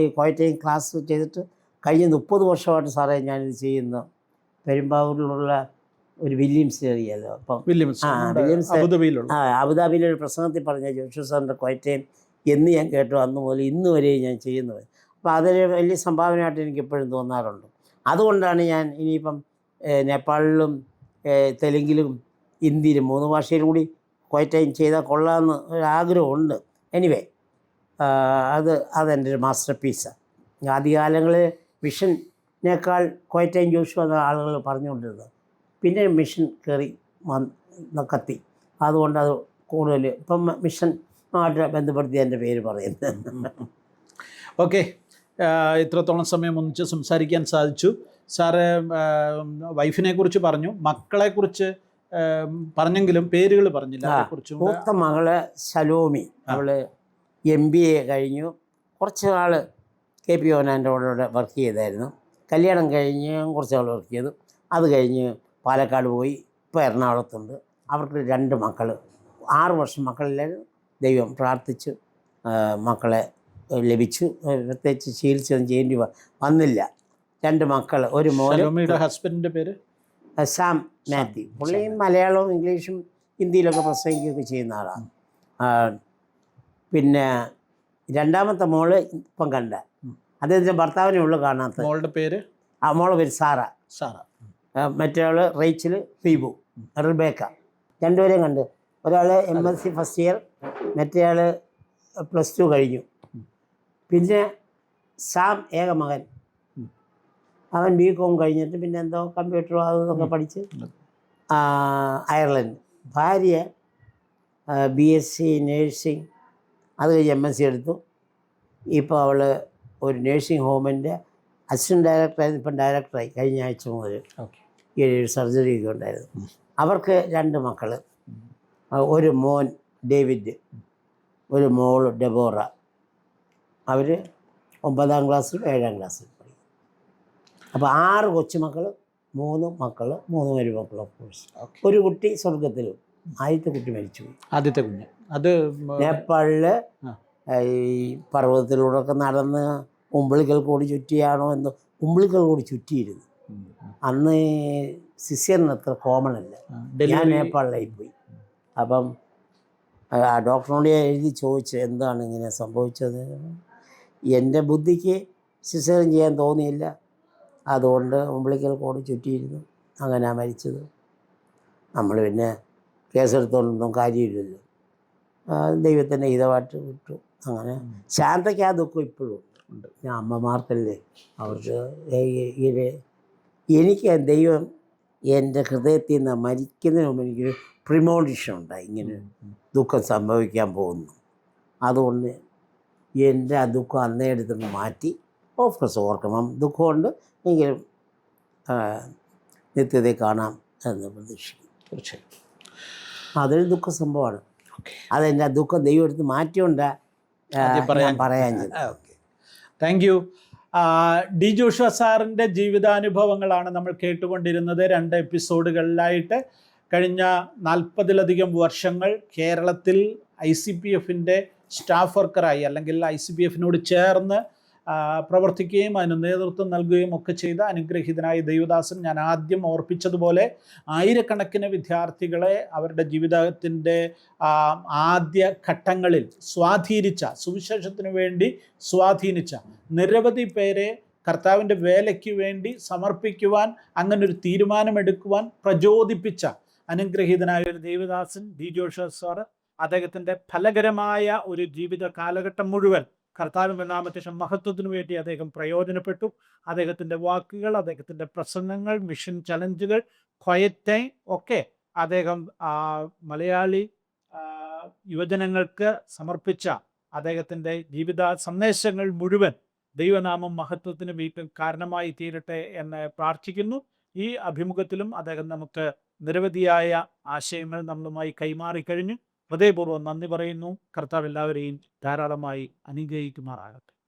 ഈ ക്വയറ്റൈൻ ക്ലാസ് ചെയ്തിട്ട് കഴിഞ്ഞ 30 വർഷമായിട്ട് സാറേ ഞാനിത് ചെയ്യുന്നു. പെരുമ്പാവൂരിലുള്ള ഒരു വില്യംസ് അറിയാലോ, അപ്പം അബുദാബിയിലൊരു പ്രസംഗത്തിൽ പറഞ്ഞ ജോഷു സാറിൻ്റെ ക്വയറ്റൈൻ എന്ന് ഞാൻ കേട്ടു. അന്ന് മുതൽ ഇന്ന് വരെ ഞാൻ ചെയ്യുന്നത്. അപ്പോൾ അതൊരു വലിയ സംഭാവനയായിട്ട് എനിക്ക് എപ്പോഴും തോന്നാറുണ്ട്. അതുകൊണ്ടാണ് ഞാൻ ഇനിയിപ്പം നേപ്പാളിലും തെലുങ്കിലും ഹിന്ദിയിലും 3 ഭാഷയിലും കൂടി ക്വയറ്റൈൻ ചെയ്താൽ കൊള്ളാമെന്ന് ഒരാഗ്രഹമുണ്ട്. എനിവേ അതെൻ്റെ ഒരു മാസ്റ്റർ പീസാണ്. ആദ്യകാലങ്ങളിൽ മിഷനേക്കാൾ ക്വയറ്റൈൻ ജോഷു എന്ന ആളുകൾ പറഞ്ഞുകൊണ്ടിരുന്നത്. പിന്നെ മിഷൻ കയറി കത്തി. അതുകൊണ്ട് അത് കൂടുതൽ ഇപ്പം മിഷനുമായിട്ട് ബന്ധപ്പെടുത്തി എൻ്റെ പേര് പറയുന്നത്. ഓക്കെ, ഇത്രത്തോളം സമയം ഒന്നിച്ച് സംസാരിക്കാൻ സാധിച്ചു. സാറ് വൈഫിനെ കുറിച്ച് പറഞ്ഞു, മക്കളെക്കുറിച്ച് പറഞ്ഞെങ്കിലും പേരുകൾ പറഞ്ഞില്ല. മൂത്ത മകള് ശലോമി, അവള് MBA കഴിഞ്ഞു. കുറച്ച് നാൾ KP ഓനാൻ്റെ കൂടെ വർക്ക് ചെയ്തായിരുന്നു. കല്യാണം കഴിഞ്ഞ് കുറച്ച് നാൾ വർക്ക് ചെയ്തു. അത് കഴിഞ്ഞ് പാലക്കാട് പോയി, ഇപ്പോൾ എറണാകുളത്തുണ്ട്. അവർക്ക് 2 മക്കൾ. 6 വർഷം മക്കളില്ലായിരുന്നു. ദൈവം പ്രാർത്ഥിച്ചു മക്കളെ ലഭിച്ചു. പ്രത്യേകിച്ച് ചികിത്സയൊന്നും ചെയ്യേണ്ടി വന്നില്ല. 2 മക്കൾ, ഒരു മോൻ. ഹസ്ബൻഡിൻ്റെ പേര് സാം മാത്യു. പുള്ളിയും മലയാളവും ഇംഗ്ലീഷും ഹിന്ദിയിലൊക്കെ പ്രസംഗിക്കുകയൊക്കെ ചെയ്യുന്ന ആളാണ്. പിന്നെ രണ്ടാമത്തെ മോള് ഇപ്പം കണ്ട അദ്ദേഹത്തിൻ്റെ ഭർത്താവിനെ ഉള്ളു കാണാത്ത. മോളുടെ പേര് മോളെ പേര് സാറ. മറ്റേ ആൾ റേച്ചിൽ, ഫീബു, റിബേക്ക. 2 പേരെയും കണ്ട്. ഒരാൾ MSc ഫസ്റ്റ് ഇയർ, മറ്റേ ആൾ +2 കഴിഞ്ഞു. പിന്നെ സാം ഏക മകൻ, അവൻ BCom കഴിഞ്ഞിട്ട് പിന്നെ എന്തോ കമ്പ്യൂട്ടറോ അതൊക്കെ പഠിച്ച് അയർലൻഡ്. ഭാര്യ BSc നേഴ്സിംഗ്, അത് കഴിഞ്ഞ് MSc എടുത്തു. ഇപ്പോൾ അവൾ ഒരു നേഴ്സിംഗ് ഹോമിൻ്റെ അസിസ്റ്റൻറ്റ് ഡയറക്ടറായി, ഇപ്പം ഡയറക്ടറായി കഴിഞ്ഞ ആഴ്ച മുതൽ. ഈ സർജറിയൊക്കെ ഉണ്ടായിരുന്നു. അവർക്ക് 2 മക്കൾ, ഒരു മോൻ ഡേവിഡ്, ഒരു മോള് ഡെബോറ. അവർ 9ാം ക്ലാസ്സിലും 7ാം ക്ലാസ്സിലും പഠിക്കും. അപ്പോൾ 6 കൊച്ചുമക്കൾ, 3 മക്കൾ, 3 മരുമക്കൾ. ഓഫ് കോഴ്സ് ഒരു കുട്ടി സ്വർഗത്തിലും. ആദ്യത്തെ കുട്ടി മരിച്ചുപോയി. ആദ്യത്തെ കുഞ്ഞ് അത് നേപ്പാളിൽ ഈ പർവ്വതത്തിലൂടെയൊക്കെ നടന്ന് ഉമ്പിളിക്കൽ കൂടി ചുറ്റിയാണോ എന്തോ ഉമ്പിളിക്കൽ കൂടി ചുറ്റിയിരുന്നു. അന്ന് സിസേറിയൻ അത്ര കോമൺ അല്ല. ഞാൻ നേപ്പാളിലായി പോയി. അപ്പം ഡോക്ടറിനോട് എഴുതി ചോദിച്ചു എന്താണ് ഇങ്ങനെ സംഭവിച്ചത്. എൻ്റെ ബുദ്ധിക്ക് സിസേറിയൻ ചെയ്യാൻ തോന്നിയില്ല, അതുകൊണ്ട് ഉമ്പിളിക്കൽ കൂടി ചുറ്റിയിരുന്നു. അങ്ങനെ മരിച്ചത്. നമ്മൾ പിന്നെ കേസെടുത്തോണ്ടൊന്നും കാര്യമില്ലല്ലോ, ദൈവത്തിൻ്റെ ഹിതമായിട്ട് വിട്ടു. അങ്ങനെ ശാന്തയ്ക്ക് ആ ദുഃഖം ഇപ്പോഴും ഉണ്ട്. ഞാൻ അമ്മമാർക്കല്ലേ അവർക്ക് എനിക്ക് ദൈവം എൻ്റെ ഹൃദയത്തിൽ നിന്ന് മരിക്കുന്നതിന് മുമ്പ് എനിക്കൊരു പ്രിമോണിഷൻ ഉണ്ടായി, ഇങ്ങനെ ദുഃഖം സംഭവിക്കാൻ പോകുന്നു. അതുകൊണ്ട് എൻ്റെ ആ ദുഃഖം അന്നേ എടുത്തിട്ട് മാറ്റി. ഓഫ് കോഴ്സ് ഓർക്കണം, ദുഃഖമുണ്ട് എങ്കിലും നിത്യതയെ കാണാം എന്ന് പ്രതീക്ഷിക്കും. തീർച്ചയായും അതൊരു ദുഃഖ സംഭവമാണ്. അതെൻ്റെ ആ ദുഃഖം ദൈവം എടുത്ത് മാറ്റിയോണ്ടാണ് പറയാൻ. Thank you. ഡി ജോഷുവ സാറിൻ്റെ ജീവിതാനുഭവങ്ങളാണ് നമ്മൾ കേട്ടുകൊണ്ടിരുന്നത് 2 എപ്പിസോഡുകളിലായിട്ട്. കഴിഞ്ഞ 40-ലധികം വർഷങ്ങൾ കേരളത്തിൽ ICPFൻ്റെ സ്റ്റാഫ് വർക്കറായി, അല്ലെങ്കിൽ ICPFനോട് ചേർന്ന് പ്രവർത്തിക്കുകയും അതിന് നേതൃത്വം നൽകുകയും ഒക്കെ ചെയ്ത അനുഗ്രഹീതനായ ദൈവദാസൻ. ഞാൻ ആദ്യം ഓർപ്പിച്ചതുപോലെ ആയിരക്കണക്കിന് വിദ്യാർത്ഥികളെ അവരുടെ ജീവിതത്തിൻ്റെ ആദ്യ ഘട്ടങ്ങളിൽ സ്വാധീനിച്ച, സുവിശേഷത്തിനു വേണ്ടി സ്വാധീനിച്ച നിരവധി പേരെ കർത്താവിൻ്റെ വേലയ്ക്ക് വേണ്ടി സമർപ്പിക്കുവാൻ, അങ്ങനൊരു തീരുമാനമെടുക്കുവാൻ പ്രചോദിപ്പിച്ച അനുഗ്രഹീതനായ ഒരു ദൈവദാസൻ ഡി ജോഷുവ സാർ. അദ്ദേഹത്തിൻ്റെ ഫലകരമായ ഒരു ജീവിത കാലഘട്ടം മുഴുവൻ കർത്താവിൻ്റെ നാമത്തെ മഹത്വത്തിനു വേണ്ടി അദ്ദേഹം പ്രയോജനപ്പെട്ടു. അദ്ദേഹത്തിൻ്റെ വാക്കുകൾ, അദ്ദേഹത്തിൻ്റെ പ്രസംഗങ്ങൾ, മിഷൻ ചലഞ്ചുകൾ, ക്വയറ്റൈൻ ഒക്കെ അദ്ദേഹം മലയാളി യുവജനങ്ങൾക്ക് സമർപ്പിച്ച അദ്ദേഹത്തിൻ്റെ ജീവിത സന്ദേശങ്ങൾ മുഴുവൻ ദൈവനാമം മഹത്വത്തിന് കാരണമായി തീരട്ടെ എന്ന് പ്രാർത്ഥിക്കുന്നു. ഈ അഭിമുഖത്തിലും അദ്ദേഹം നമുക്ക് നിരവധിയായ ആശയങ്ങൾ നമ്മളുമായി കൈമാറിക്കഴിഞ്ഞു. ഹൃദയപൂർവ്വം നന്ദി പറയുന്നു. കർത്താവ് എല്ലാവരെയും ധാരാളമായി അനുഗ്രഹിക്കുമാറാകട്ടെ.